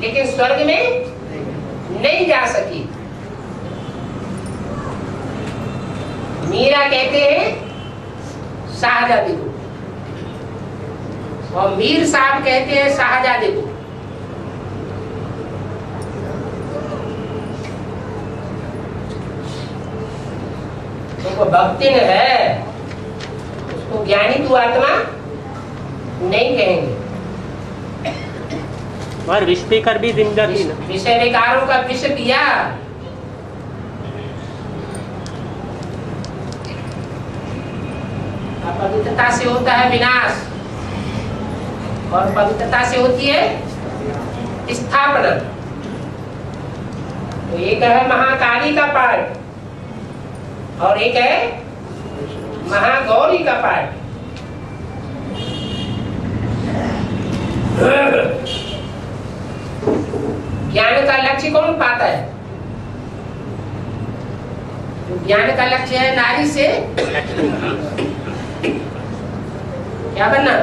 लेकिन स्वर्ग में नहीं जा सकी। मीरा कहते हैं शाहजादी को, और मीर साहब कहते हैं शाहजादे को। तो भक्तिन है, उसको ज्ञानी तू आत्मा नहीं कहेंगे। और विष पीकर भी जिंदा थी ना। विषय विकारों का विष पिया, पवित्रता से होता है विनाश और पवित्रता से होती है स्थापना। तो एक है महाकाली का पाठ और एक है महागौरी का पाठ। ज्ञान का लक्ष्य कौन पाता है? जो ज्ञान का लक्ष्य है नारी से क्या बनना?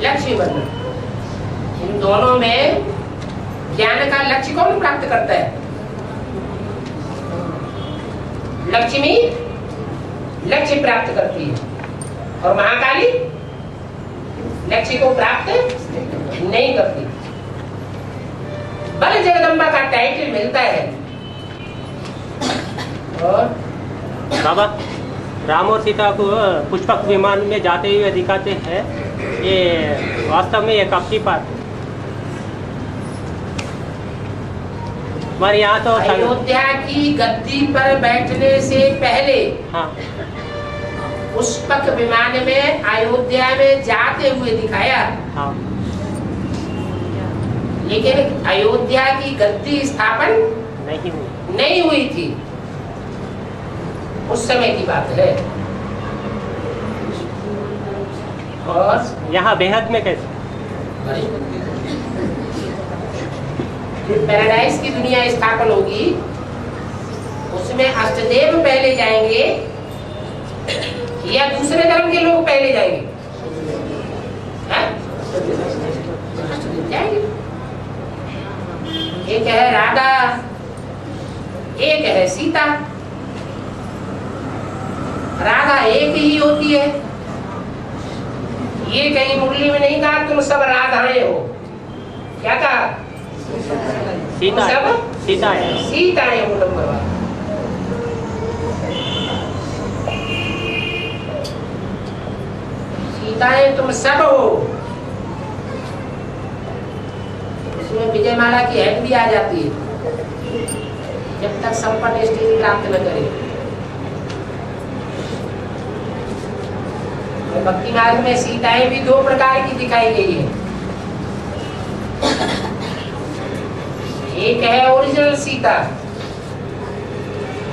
लक्ष्य बनना। इन दोनों में ज्ञान का लक्ष्य कौन प्राप्त करता है? लक्ष्मी लक्ष्य प्राप्त करती है और महाकाली लक्ष्य को प्राप्त नहीं करती। बल जगदम्बा का टाइटल मिलता है। और बाबा राम और सीता को पुष्पक विमान में जाते हुए दिखाते हैं, ये वास्तव में ये कब की बात है? हमारे यहाँ तो अयोध्या की गद्दी पर बैठने से पहले हाँ पुष्पक विमान में अयोध्या में जाते हुए दिखाया, हाँ लेकिन अयोध्या की गद्दी स्थापन नहीं हुई थी। उस समय की बात है। और यहाँ बेहद में कैसे? पैराडाइज की दुनिया स्थापन होगी, उसमें अष्टदेव पहले जाएंगे या दूसरे धर्म के लोग पहले जाएंगे? जाएंगे। एक है राधा, एक है सीता। राधा एक ही होती है। ये कहीं मुरली में नहीं कहा तुम सब राधाएं हो, क्या कहा? सीता सब सीता है। सीताएं हो नंबर 1। देवताएं तुम सब हो। उसमें विजयमाला की हेड भी आ जाती है, जब तक संपन्न स्टेज प्राप्त न करे। भक्ति मार्ग में सीताएं भी दो प्रकार की दिखाई गई है। एक है ओरिजिनल सीता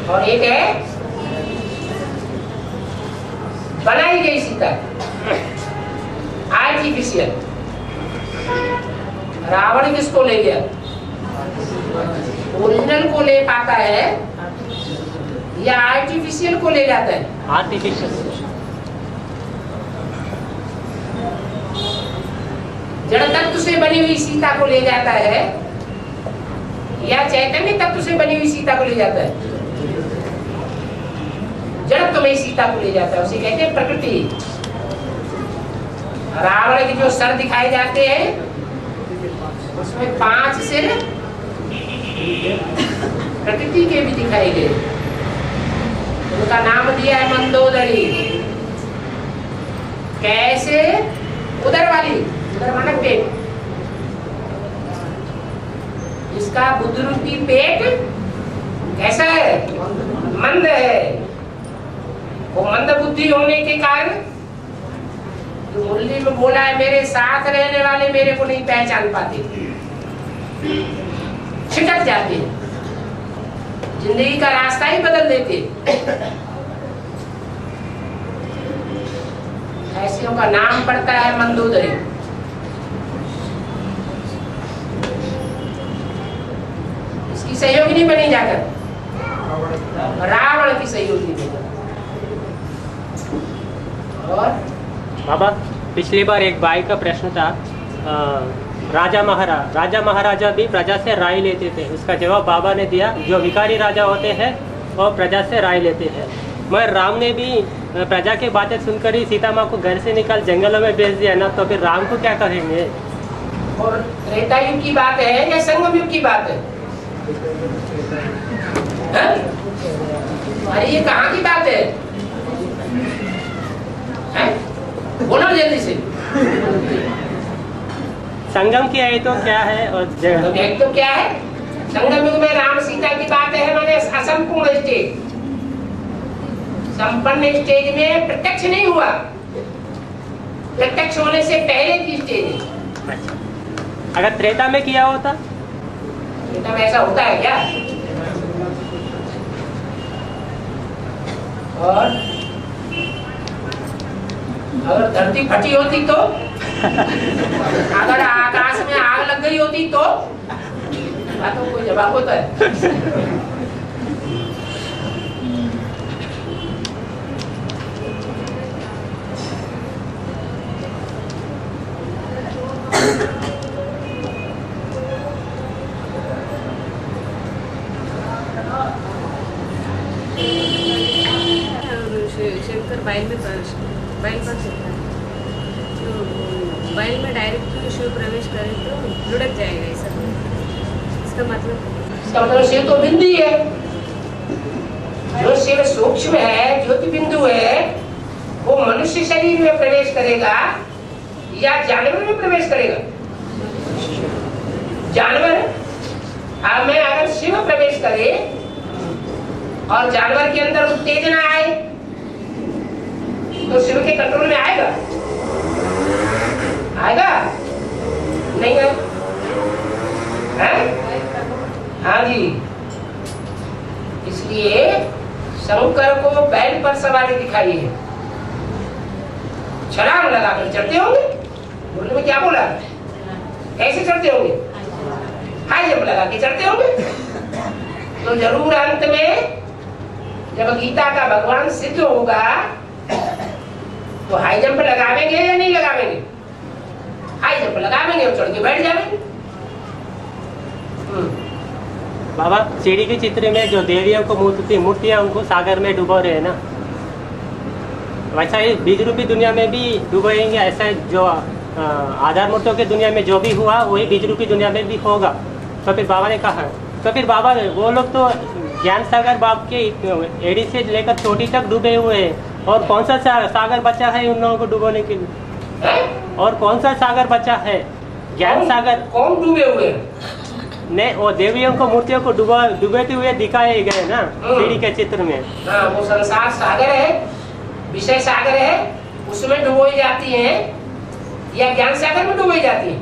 और एक है बनाई गई सीता, आर्टिफिशियल। रावण किसको ले गया? ओरिजिनल को ले पाता है या आर्टिफिशियल को ले जाता है? आर्टिफिशियल। जड़ तत्व से बनी हुई सीता को ले जाता है या चैतन्य तत्व से बनी हुई सीता को ले जाता है? जड़ में सीता को ले जाता है, उसे कहते हैं प्रकृति। रावण के जो सर दिखाए जाते हैं उसमें 5 सिर प्रकृति के भी दिखाए गए। उनका नाम दिया है मंदोदरी। कैसे? उधर वाली, उधर मानक पेट, इसका बुद्ध रूपी पेट कैसा है? मंद है। वो मंद बुद्धि होने के कारण जो मुरली में बोला है, मेरे साथ रहने वाले मेरे को नहीं पहचान पाते, छिटक जाते, जिंदगी का रास्ता ही बदल देते। ऐसियों का नाम पड़ता है मंदोदरी। इसकी सहयोगिनी बनी जाकर, रावण की सहयोगिनी बनी। और बाबा, पिछली बार एक भाई का प्रश्न था, राजा महाराजा भी प्रजा से राय लेते थे। उसका जवाब बाबा ने दिया, जो भिखारी राजा होते हैं वो प्रजा से राय लेते हैं। मगर राम ने भी प्रजा की बातें सुनकर ही सीता माँ को घर से निकाल जंगलों में भेज दिया ना, तो फिर राम को क्या कहेंगे? और त्रेता युग की बात है या संगम युग की बात है? अरे ये कहाँ की बात है? बोलो जल्दी से। संगम की है तो क्या है और तो क्या है? संगम युग में राम सीता की बात है, माने असंपूर्ण स्टेज। संपन्न स्टेज में प्रत्यक्ष नहीं हुआ, प्रत्यक्ष होने से पहले की स्टेज है। अगर त्रेता में किया होता? त्रेता में ऐसा होता है क्या? और अगर धरती फटी होती तो, अगर आकाश में आग लग गई होती तो, बातों को जवाब होता है। शंकर बैल पर चलता है, तो बैल में डायरेक्ट शिव प्रवेश करे तो लुढ़क जाएगा। ऐसा इसका मतलब शिव तो बिंदु है। जो शिव सूक्ष्म है, ज्योति बिंदु है, वो मनुष्य शरीर में प्रवेश करेगा या जानवर में प्रवेश करेगा? जानवर। अब मैं अगर शिव प्रवेश करे और जानवर के अंदर उत्तेजना आए तो शिव के कंट्रोल में आएगा? आएगा? नहीं है? हाँ जी। इसलिए शंकर को बैल पर सवारी दिखाई है। छलांग लगाकर चढ़ते होंगे। बोलने में क्या बोला? कैसे चढ़ते होंगे? हाई जंप लगा के चढ़ते होंगे। तो जरूर अंत में जब गीता का भगवान सिद्ध होगा तो हाई जंप लगावेंगे या नहीं लगावेंगे? हाई जंप लगावेंगे और चढ़ के बैठ जाएंगे। बाबा, सीढ़ी के चित्र में जो देवियों को मूर्तियां उनको सागर में डुबो रहे हैं ना, वैसा ही बीज रूपी दुनिया में भी डुबोएंगे? ऐसा जो आधार मूर्तियों की दुनिया में जो भी हुआ वही बीज रूपी दुनिया में भी होगा? तो फिर बाबा ने कहा, तो फिर बाबा वो लोग तो ज्ञान सागर बाप के एड़ी से लेकर चोटी तक डूबे हुए हैं, और कौन सा सागर बचा है उन लोगों को डुबोने के लिए? हैं? और कौन सा सागर बचा है? ज्ञान सागर। कौन डूबे हुए हैं? ने वो देवियों को मूर्तियों को डूबेते हुए दिखाए गए ना सीढ़ी के चित्र में। हाँ, वो संसार सागर है, विषय सागर है, उसमें डुबोई जाती हैं या ज्ञान सागर में डुबोई जाती हैं?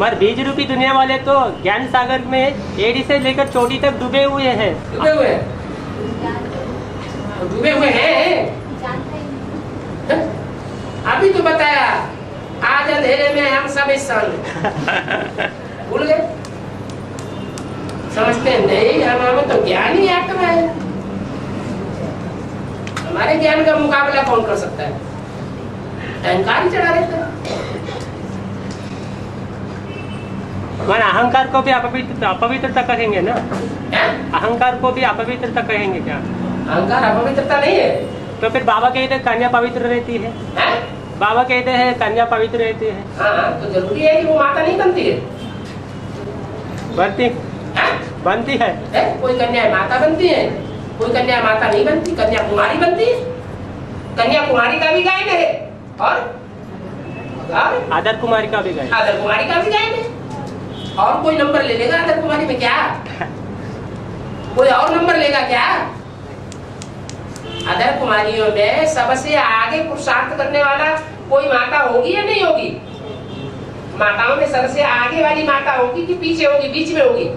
मगर बीज रूपी दुनिया वाले तो ज्ञान सागर में एड़ी से लेकर चोटी तक डूबे हुए हैं। डूबे हुए हैं, डूबे हुए हैं। अभी तो बताया, आज अंधेरे में हम सब इस संग भूल गए, समझते नहीं, हमें तो ज्ञान ही आत्मा है। हमारे ज्ञान का मुकाबला कौन कर सकता है? अहंकार ही चढ़ा रहता है। मन अहंकार को भी अपवित्रता कहेंगे ना? हैं? अहंकार को भी अपवित्रता कहेंगे क्या? अहंकार अपवित्रता नहीं है। तो फिर बाबा कहते हैं कन्या पवित्र रहती है। हैं? बाबा कहते हैं कन्या पवित्र रहती है। हाँ, तो जरूरी है कि वो माता नहीं बनती है? बनती हैं? बनती है। कोई कन्या माता बनती है, कोई कन्या माता नहीं बनती, कन्याकुमारी बनती है। कन्याकुमारी का भी गायन है और आदर कुमारी का भी गायन। आदर कुमारी का भी गायन है। और कोई नंबर ले लेगा आदर कुमारी में क्या? कोई और नंबर लेगा क्या? आदर कुमारियों में सबसे आगे पुरुषार्थ करने वाला कोई माता होगी या नहीं होगी? माताओं में सबसे आगे वाली माता होगी कि पीछे होगी, बीच में होगी?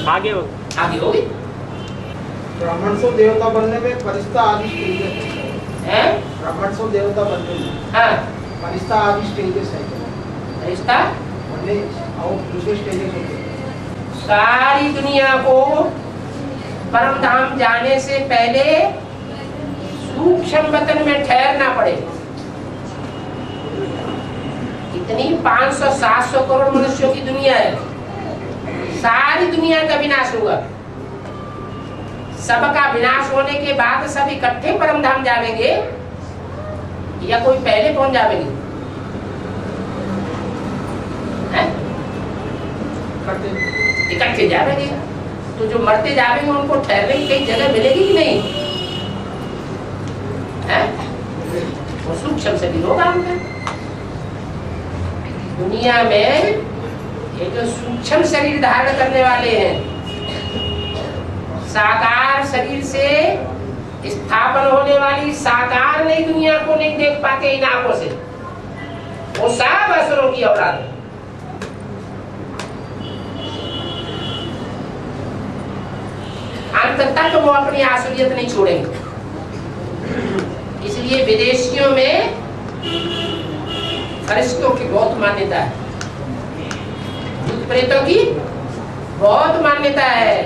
आगे हो। आगे होगी। ब्राह्मण से देवता बनने में परिस्था आदि स्टेजेस हैं? ब्राह्मण से देवता बनने में हाँ, परिस्था आदि स्टेजेस है। रिश्ता बनने और दूसरे स्टेजेस होते हैं। सारी दुनिया को परम धाम जाने से पहले सूक्ष्म वतन में ठहरना पड़े। इतनी 500-700 करोड़ मनुष्यों की दुनिया है, सारी दुनिया का विनाश होगा। सबका विनाश होने के बाद सब इकट्ठे परम धाम जावेंगे या कोई पहले पहुंच जावेंगे? इकट्ठे जावेंगे। तो जो मरते जावेंगे उनको ठहरने की कई जगह मिलेगी कि नहीं? है? वो सूक्ष्म शरीर होगा उनका। दुनिया में ये जो सूक्ष्म शरीर धारण करने वाले हैं, साकार शरीर से स्थापन होने वाली साकार नई दुनिया को नहीं देख पाते इन आंखों से। वो सब असुरों की औलाद है। अंत तक वो अपनी आसुरियत नहीं छोड़ेंगे। इसलिए विदेशियों में फरिश्तों की बहुत मान्यता है, भूत प्रेतों की बहुत मान्यता है,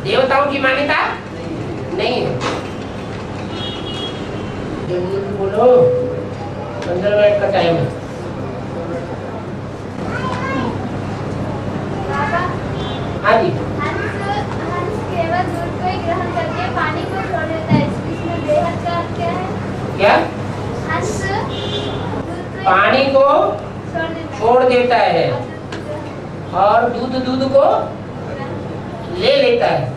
देवताओं की मान्यता नहीं है। बोलो, 15 मिनट का टाइम है। हाँ जी। हंस केवल दूध को ही ग्रहण करके पानी को छोड़ देता है, इसमें बेहद का अर्थ क्या है? क्या? हंस दूध को पानी को छोड़ देता छोड़ देता है और दूध को ले लेता है।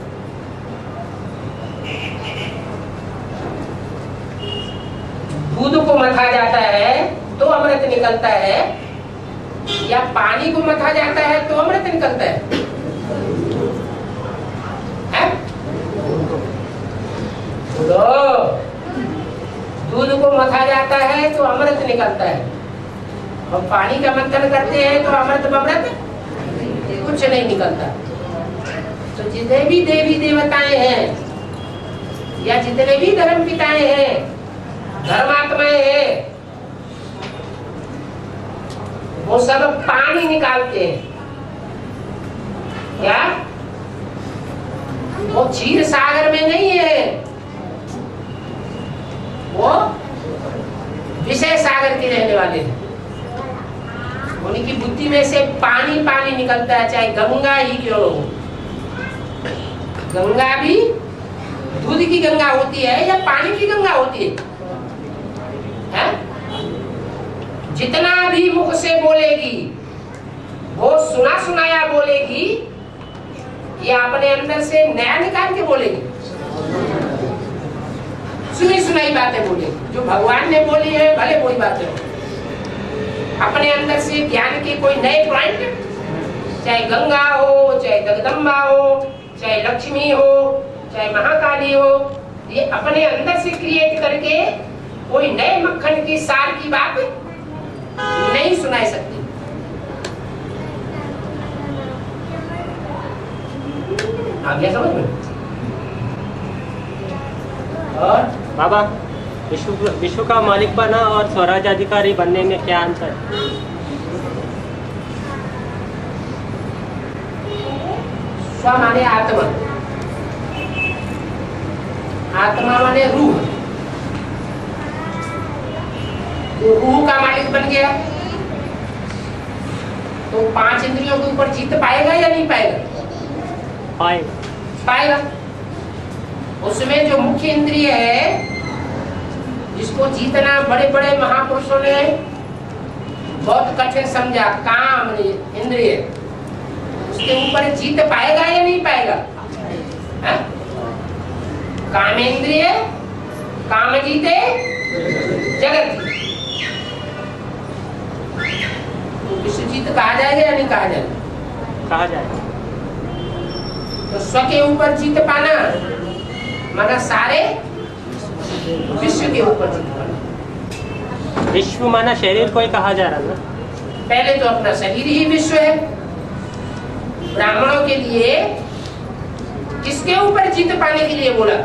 दूध को मथा जाता है तो अमृत निकलता है, या पानी को मथा जाता है तो अमृत निकलता है? हैं? बोलो। दूध को मथा जाता है तो अमृत निकलता है, और पानी का मंथन करते हैं तो अमृत बमृत कुछ नहीं निकलता। तो जितने भी देवी देवताएं हैं या जितने भी धर्म पिताएं हैं, धर्मात्माएं हैं, वो सब पानी निकालते हैं। क्या? वो क्षीर सागर में नहीं है, वो विषय सागर के रहने वाले हैं। उनकी बुद्धि में से पानी पानी निकलता है, चाहे गंगा ही क्यों हो। गंगा भी दूध की गंगा होती है या पानी की गंगा होती है? हैं? जितना भी मुख से बोलेगी वो सुना सुनाया बोलेगी या अपने अंदर से नया निकाल के बोलेगी? सुनी सुनाई बातें बोले, जो भगवान ने बोली है भले कोई बातें हो, अपने अंदर से ज्ञान के कोई नए पॉइंट, चाहे गंगा हो, चाहे जगदम्बा हो, चाहे लक्ष्मी हो, चाहे महाकाली हो, ये अपने अंदर से क्रिएट करके कोई नए मक्खन की सार की बात नहीं सुना सकती। आ गया समझ में? और बाबा, विश्व का मालिक बना और स्वराज्याधिकारी बनने में क्या अंतर है? स्व माने आत्मा, आत्मा माने रूह। तो रूह का मालिक बन गया तो 5 इंद्रियों के ऊपर जीत पाएगा या नहीं पाएगा? पाएगा। उसमें जो मुख्य इंद्रिय है जिसको जीतना बड़े बड़े महापुरुषों ने बहुत कठिन समझा, काम इंद्रिय, उसके ऊपर जीत पाएगा या नहीं पाएगा? काम इंद्रिय काम जीते जगत जीते। तो विश्व जीत कहा जाएगा या नहीं कहा जाएगा? कहा जाएगा। तो स्व के ऊपर जीत पाना माना सारे विश्व के ऊपर जीत पाना। विश्व माना शरीर को ही कहा जा रहा है ना? पहले तो अपना शरीर ही विश्व है। ब्राह्मणों के लिए किसके ऊपर जीत पाने के लिए बोला?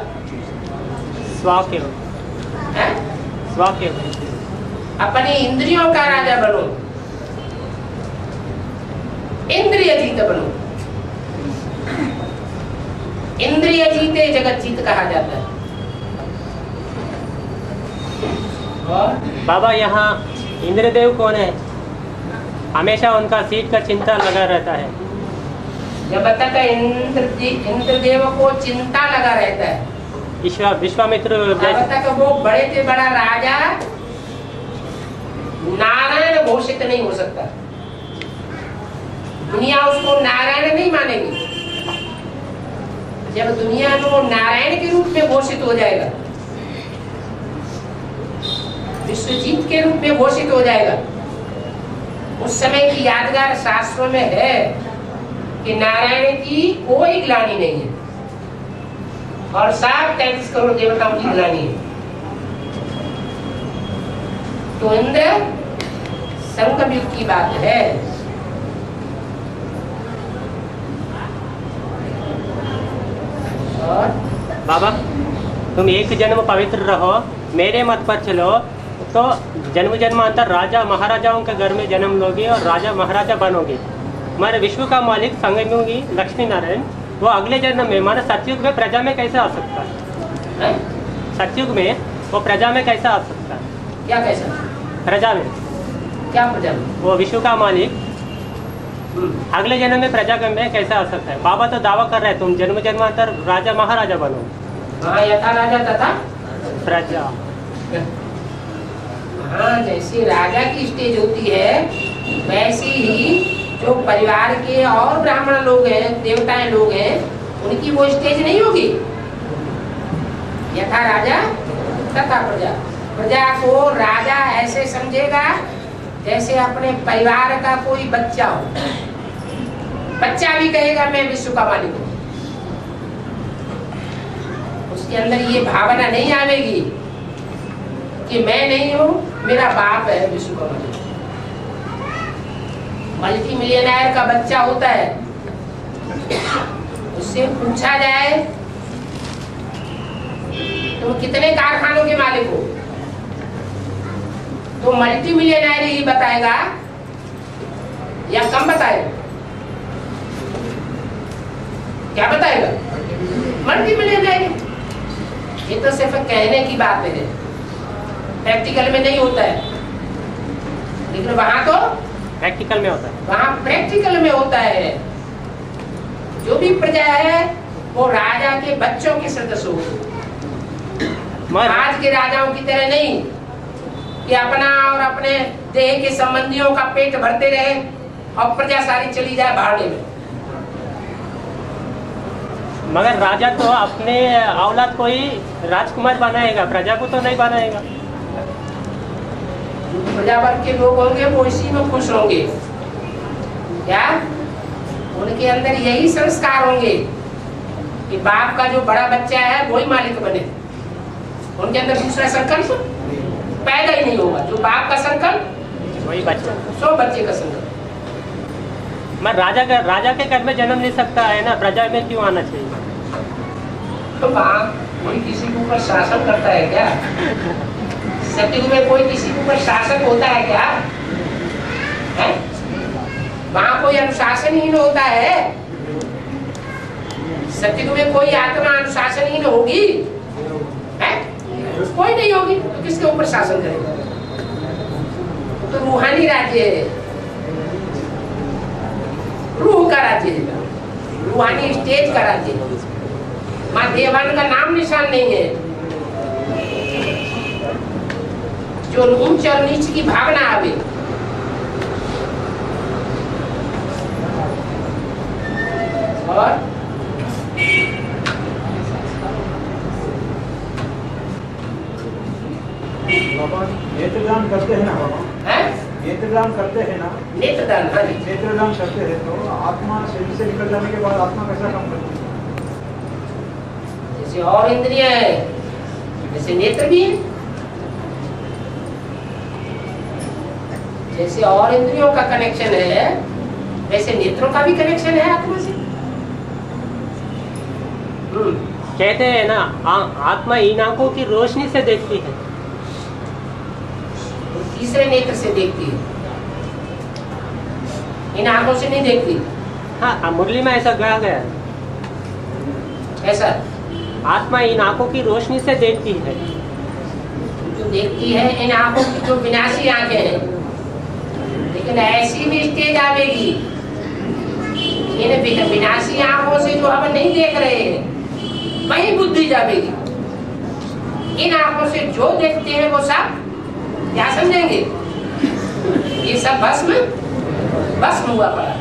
स्व के ऊपर। है? स्व के ऊपर। अपनी इंद्रियों का राजा बनो, इंद्रिय जीत बनो। इंद्रिय जीते जगत जीत कहा जाता है। और बाबा, यहाँ इंद्रदेव कौन है? हमेशा उनका सीट का चिंता लगा रहता है। जब तक इंद्रदेव को चिंता लगा रहता है, विश्वामित्र जब तक वो बड़े से बड़ा राजा नारायण घोषित नहीं हो सकता। दुनिया उसको नारायण नहीं मानेगी। जब दुनिया में वो नारायण के रूप में घोषित हो जाएगा, विश्वजीत के रूप में घोषित हो जाएगा, उस समय की यादगार शास्त्रों में है कि नारायण की कोई ग्लानि नहीं है और 33 करोड़ देवताओं की ग्लानि है। तो इंद्र संकट युग की बात है। और बाबा, तुम एक जन्म पवित्र रहो, मेरे मत पर चलो तो जन्म जन्मांतर राजा महाराजाओं के घर में जन्म लोगे और राजा महाराजा बनोगे। हमारे विश्व का मालिक संगमयोगी लक्ष्मी नारायण वो अगले जन्म में माना सतयुग में प्रजा में कैसे आ सकता है? सतयुग में वो प्रजा में कैसे आ सकता है? क्या कैसा? प्रजा में क्या प्रजा में? वो विश्व का मालिक अगले जन्म में प्रजा में कैसे आ सकता है? बाबा तो दावा कर रहे हैं तुम जन्म जन्मांतर राजा महाराजा बनो। हाँ, यथा राजा तथा प्रजा। हाँ, जैसे राजा की स्टेज होती है वैसी ही जो परिवार के और ब्राह्मण लोग हैं, देवताएं लोग हैं, उनकी वो स्टेज नहीं होगी। यथा राजा तथा प्रजा। प्रजा को राजा ऐसे समझेगा जैसे अपने परिवार का कोई बच्चा हो। बच्चा भी कहेगा मैं विश्व का मालिक हूँ। उसके अंदर ये भावना नहीं आवेगी कि मैं नहीं हूँ, मेरा बाप है विश्व का मालिक। मल्टी मिलियनर का बच्चा होता है, उससे पूछा जाए तुम कितने कारखानों के मालिक हो, तो मल्टी मिलियनर ही बताएगा या कम बताएगा? क्या बताएगा? Multi millionaire. ये तो सिर्फ कहने की बात है, प्रैक्टिकल में नहीं होता है। लेकिन वहां तो प्रैक्टिकल में होता है। वहां प्रैक्टिकल में होता है। जो भी प्रजा है वो राजा के बच्चों के सदस्य होते। आज के राजाओं की तरह नहीं कि अपना और अपने देह के संबंधियों का पेट भरते रहे और प्रजा सारी चली जाए भाड़े में। मगर राजा तो अपने औलाद को ही राजकुमार बनाएगा, प्रजा को तो नहीं बनाएगा। प्रजा वर्ग के लोग होंगे वो इसी में खुश होंगे। क्या उनके अंदर यही संस्कार होंगे कि बाप का जो बड़ा बच्चा है वही मालिक बने। उनके अंदर दूसरा संकल्प पैदा ही नहीं होगा। जो बाप का संकल्प वही बच्चा, 100 बच्चे का संकल्प। मैं राजा के घर में जन्म ले सकता है ना, प्रजा में क्यों आना चाहिए? तो वहाँ कोई किसी के ऊपर शासन करता है क्या? सतयुग में कोई किसी के ऊपर शासक होता है क्या? है? वहाँ कोई अनुशासनहीन होता है? सतयुग में कोई आत्मा अनुशासनहीन होगी? है? कोई नहीं होगी। तो किसके ऊपर शासन करेगा? तो रूहानी राज्य है, रूह का राज्य है, रूहानी स्टेज का राज्य है। माँ देवान का नाम निशान नहीं है। जो ऊंच और नीच की भावना आवे, और बाबा नेत्रदान करते हैं ना बाबा? है? नेत्रदान करते हैं ना? नेत्रदान, हाँ जी। नेत्रदान करते हैं तो आत्मा शरीर से निकल जाने के बाद आत्मा कैसा काम करती है? जैसे और इंद्रियां है जैसे नेत्र भी है। जैसे और इंद्रियों का कनेक्शन है वैसे नेत्रों का भी कनेक्शन है आत्मा से। कहते हैं ना, आत्मा इन आंखों की रोशनी से देखती है, तीसरे नेत्र से देखती है, इन आंखों से नहीं देखती। हाँ, मुरली में ऐसा कहा गया है। ऐसा आत्मा इन आंखों की रोशनी से देखती है। जो देखती है इन आंखों की जो विनाशी आंखें हैं, लेकिन ऐसी भी स्टेज आवेगी इन विनाशी आंखों से जो हम नहीं देख रहे हैं वही बुद्धि जावेगी। इन आंखों से जो देखते हैं वो सब क्या समझेंगे? ये सब भस्म हुआ पड़ा।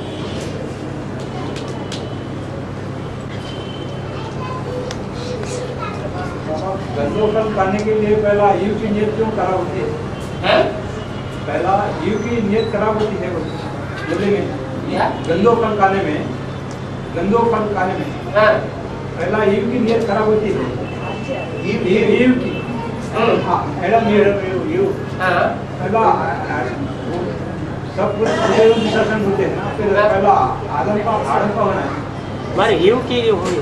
गंदोफल खाने के लिए पहला जीव की नियत क्यों खराब होती है? पहला जीव की नियत खराब होती है बोलेंगे। गंदोफल खाने में हाँ। पहला जीव की नियत खराब होती है। जीव की हाँ। पहला सब कुछ शासन होते हैं ना, फिर पहला आदम का होना है। हमारे हीव की हुई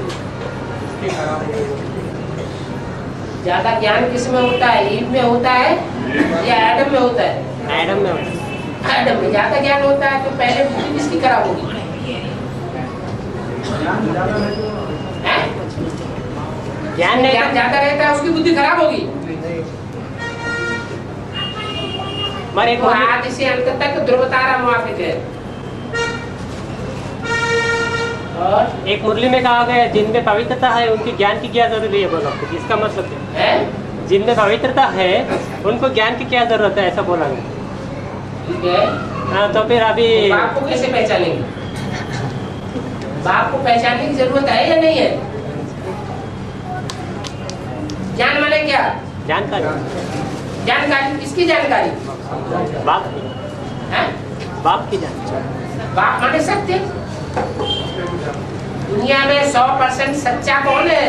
ज्यादा ज्ञान किस में होता है? ईव में होता है या एडम में होता है? एडम में होता है। एडम में ज्यादा ज्ञान होता है तो पहले बुद्धि किसकी खराब होगी? हैं? ज्ञान नहीं ज्ञान ज्यादा रहता है उसकी बुद्धि खराब होगी। हमारे तो आदि से अंत तक ध्रुवतारा मुआफिक है। और एक मुरली में कहा गया, जिनमें पवित्रता है उनकी ज्ञान की क्या जरूरी है? बोला इसका मतलब क्या है? जिनमें पवित्रता है उनको ज्ञान की क्या जरूरत है, ऐसा बोला गया। ठीक है। हाँ, तो फिर अभी बाप को कैसे पहचानेंगे? बाप को पहचानने की जरूरत है या नहीं है? ज्ञान माने क्या? जानकारी किसकी जानकारी? बाप की। हैं? बाप की जानकारी। बाप माने सत्य। दुनिया में 100% सच्चा कौन है?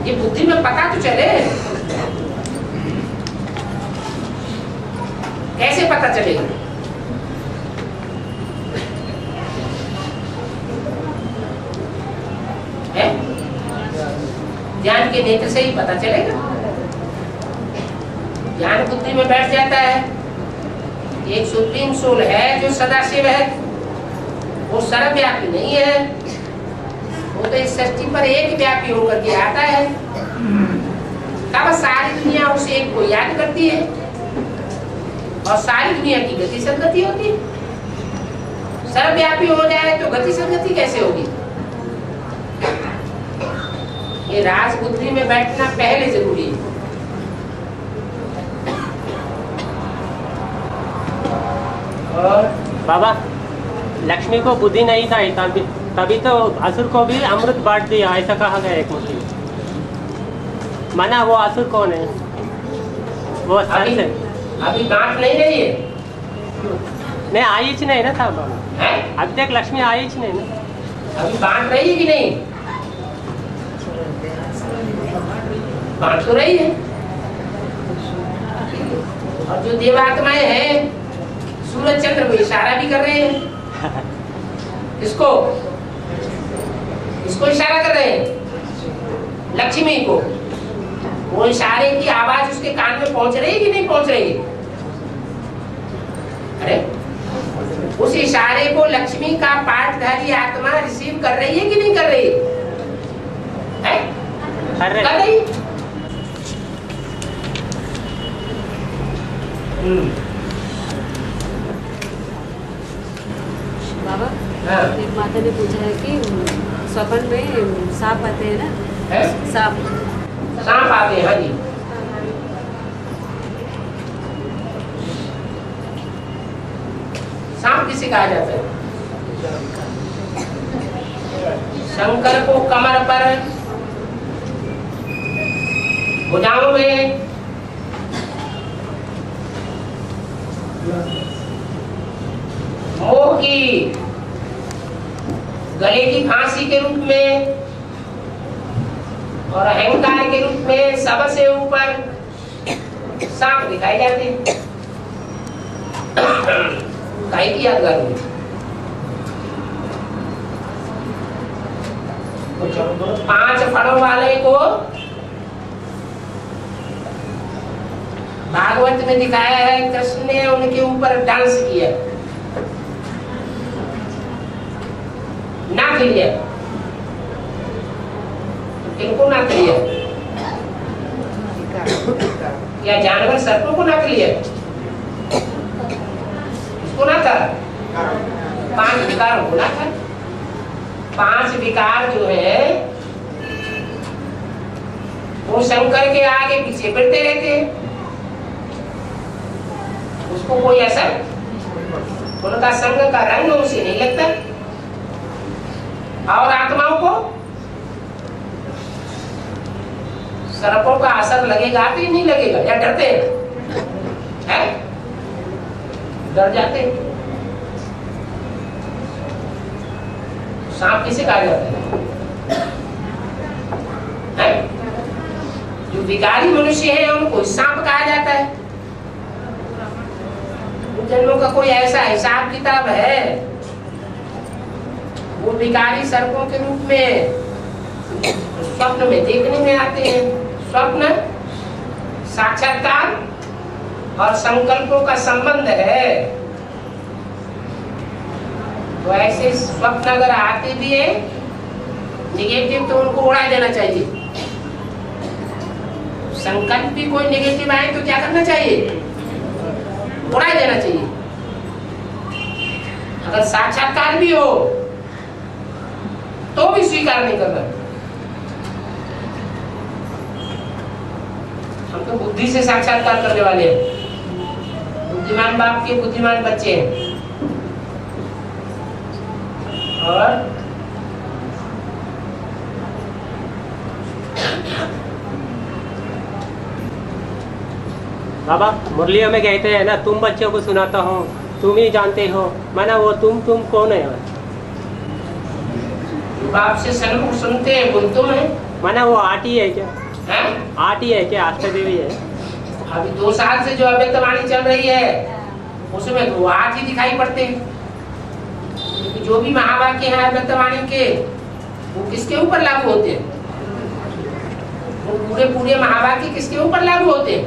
ये बुद्धि में पता तो चले। कैसे पता चलेगा? है? ज्ञान के नेत्र से ही पता चलेगा। ज्ञान बुद्धि में बैठ जाता है। एक सुप्रीम सोल है जो सदाशिव है, वो सर्वव्यापी नहीं है। वो तो इस सृष्टि पर एक व्यापी होकर के आता है। तब सारी दुनिया उसे एक को याद करती है और सारी दुनिया की गति संगति होती है। सर्वव्यापी हो जाए तो गति संगति कैसे होगी? ये राज बुद्धि में बैठना पहले जरूरी है। और बाबा, लक्ष्मी को बुद्धि नहीं था तब भी तभी तो असुर को भी अमृत बांट दिया, ऐसा कहा गया एक मुर्ली में। माना वो असुर कौन है? वो सर अभी से अभी बांट नहीं रही है नहीं आई ही नहीं ना था बाबा, हैं? अभी तक लक्ष्मी आई ही नहीं ना। अभी बांट रही है कि नहीं? बांट तो रही है। और जो देवात्माएं हैं सूरज चंद्र को इशारा भी कर रहे हैं। किसको? इसको इशारा कर रहे हैं, लक्ष्मी को। वो इशारे की आवाज उसके कान में पहुंच रही है कि नहीं पहुंच रही है? अरे उस इशारे को लक्ष्मी का पाठधारी आत्मा रिसीव कर रही है कि नहीं कर रही है? कर रहे कर रही। बाबा हाँ। एक माता ने पूछा है कि स्वप्न में सांप आते हैं ना, है? सांप सांप आते हैं, हाँ जी। सांप किसे कहा जाता है? शंकर को कमर पर, भुजाओं में, मोह की गले की फांसी के रूप में और अहंकार के रूप में सबसे ऊपर सांप दिखाई जाते हैं। काहे की यादगार हुई? 5 फड़ों वाले को भागवत में दिखाया है, कृष्ण ने उनके ऊपर डांस किया, नाच लिया। किनको नाच लिया? या जानवर सर्पों को नाच लिया? इसको ना था, 5 विकार होना था। 5 विकार जो है वो शंकर के आगे पीछे फिरते रहते हैं, उसको कोई असर, उनका संग का रंग उसे नहीं लगता। और आत्माओं को सर्पों का असर लगेगा कि नहीं लगेगा? या डरते हैं? डर जाते हैं। सांप किसे कहा जाता है? जो विकारी मनुष्य है उनको सांप कहा जाता है। उन जन्मों का कोई ऐसा हिसाब किताब है, वो विकारी सर्पों के रूप में स्वप्न में देखने में आते हैं। स्वप्न साक्षात्कार और संकल्पों का संबंध है। तो ऐसे स्वप्न अगर आते भी है निगेटिव तो उनको उड़ा देना चाहिए। संकल्प भी कोई निगेटिव आए तो क्या करना चाहिए? उड़ा देना चाहिए। अगर साक्षात्कार भी हो तो भी स्वीकार नहीं करना। हम तो बुद्धि से साक्षात्कार करने वाले हैं। बुद्धिमान बाप के बुद्धिमान बच्चे हैं। और बाबा मुरलियों में कहते हैं ना, तुम बच्चों को सुनाता हूँ, तुम ही जानते हो। माना वो तुम कौन है? बाप से सन्मुख सुनते हैं, बोल तुम है। माना वो आटी है क्या? हैं? आटी है क्या? आस्था देवी है? अभी 2 साल से जो अव्यक्तवाणी चल रही है उसमें तो 8 ही दिखाई पड़ते हैं। जो भी महावाक्य हैं अव्यक्तवाणी के वो किसके ऊपर लागू होते हैं? वो पूरे महावाक्य किसके ऊपर लागू होते हैं?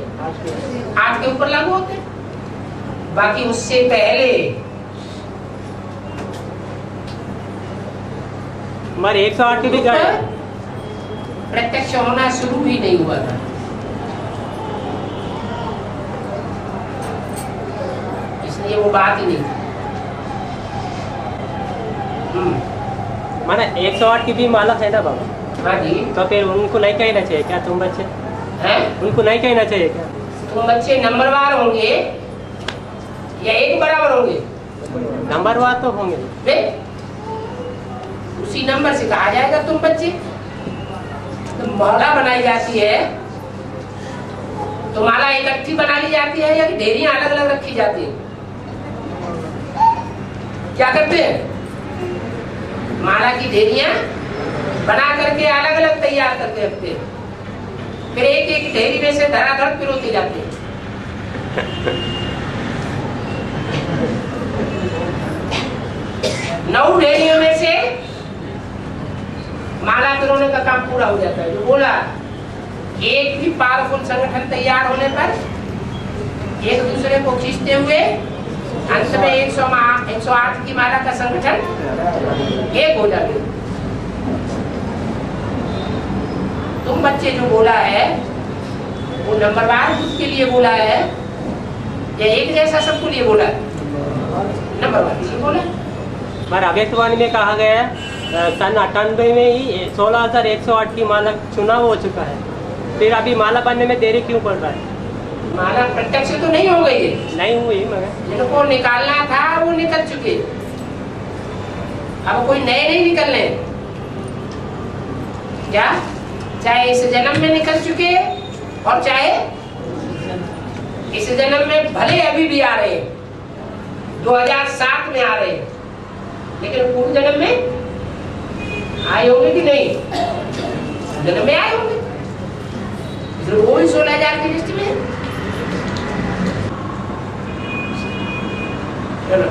8 के ऊपर लागू होते हैं। बाकी उससे पहले हमारे 108 की भी गाय प्रत्यक्ष होना शुरू भी नहीं हुआ था। इसलिए वो बात ही नहीं। माना 108 की भी माला है ना बाबा, हाँ जी। तो फिर उनको नहीं कहना चाहिए क्या तुम बच्चे? हैं? उनको नहीं कहना चाहिए क्या? तुम बच्चे नंबरवार होंगे या एक बराबर होंगे? नंबरवार तो होंगे। वे उसी नंबर से कहा जाएगा तुम बच्चे। तो माला बनाई जाती है तो माला इकट्ठी बना ली जाती है या कि ढेरियां अलग अलग रखी जाती है? क्या करते हैं? माला की ढेरियां बना करके अलग अलग तैयार करके रखते हैं, फिर एक एक ढेरी में से धड़ाधड़ पिरोते जाते हैं। नौ ढेरियों में से माला पिरोने का काम पूरा हो जाता है। जो बोला एक भी पावरफुल संगठन तैयार होने पर एक दूसरे को खींचते हुए अंत में 108 की माला का संगठन एक हो जाते। तुम बच्चे जो बोला है वो नंबरवार ग्रुप के लिए बोला है या एक जैसा सबके लिए बोला है? नंबरवार से बोला। पर अभ्यर्थवाणी में कहा गया है सन 98 में ही 16,108 की माला चुनाव हो चुका है, फिर अभी माला बनने में देरी क्यों पड़ रहा है? माला प्रत्यक्ष तो नहीं हो गई है, नहीं हुई मगर जिनको निकालना था वो निकल चुके, अब कोई नए नहीं निकलने। क्या चाहे इस जन्म में निकल चुके और चाहे इस जन्म में भले अभी भी आ रहे हैं, 2007 में आ रहे हैं, लेकिन पूर्व जन्म में आए होंगे कि नहीं? जन्म में आए होंगे, इसलिए वो ही 16,000 की लिस्ट में है। चलो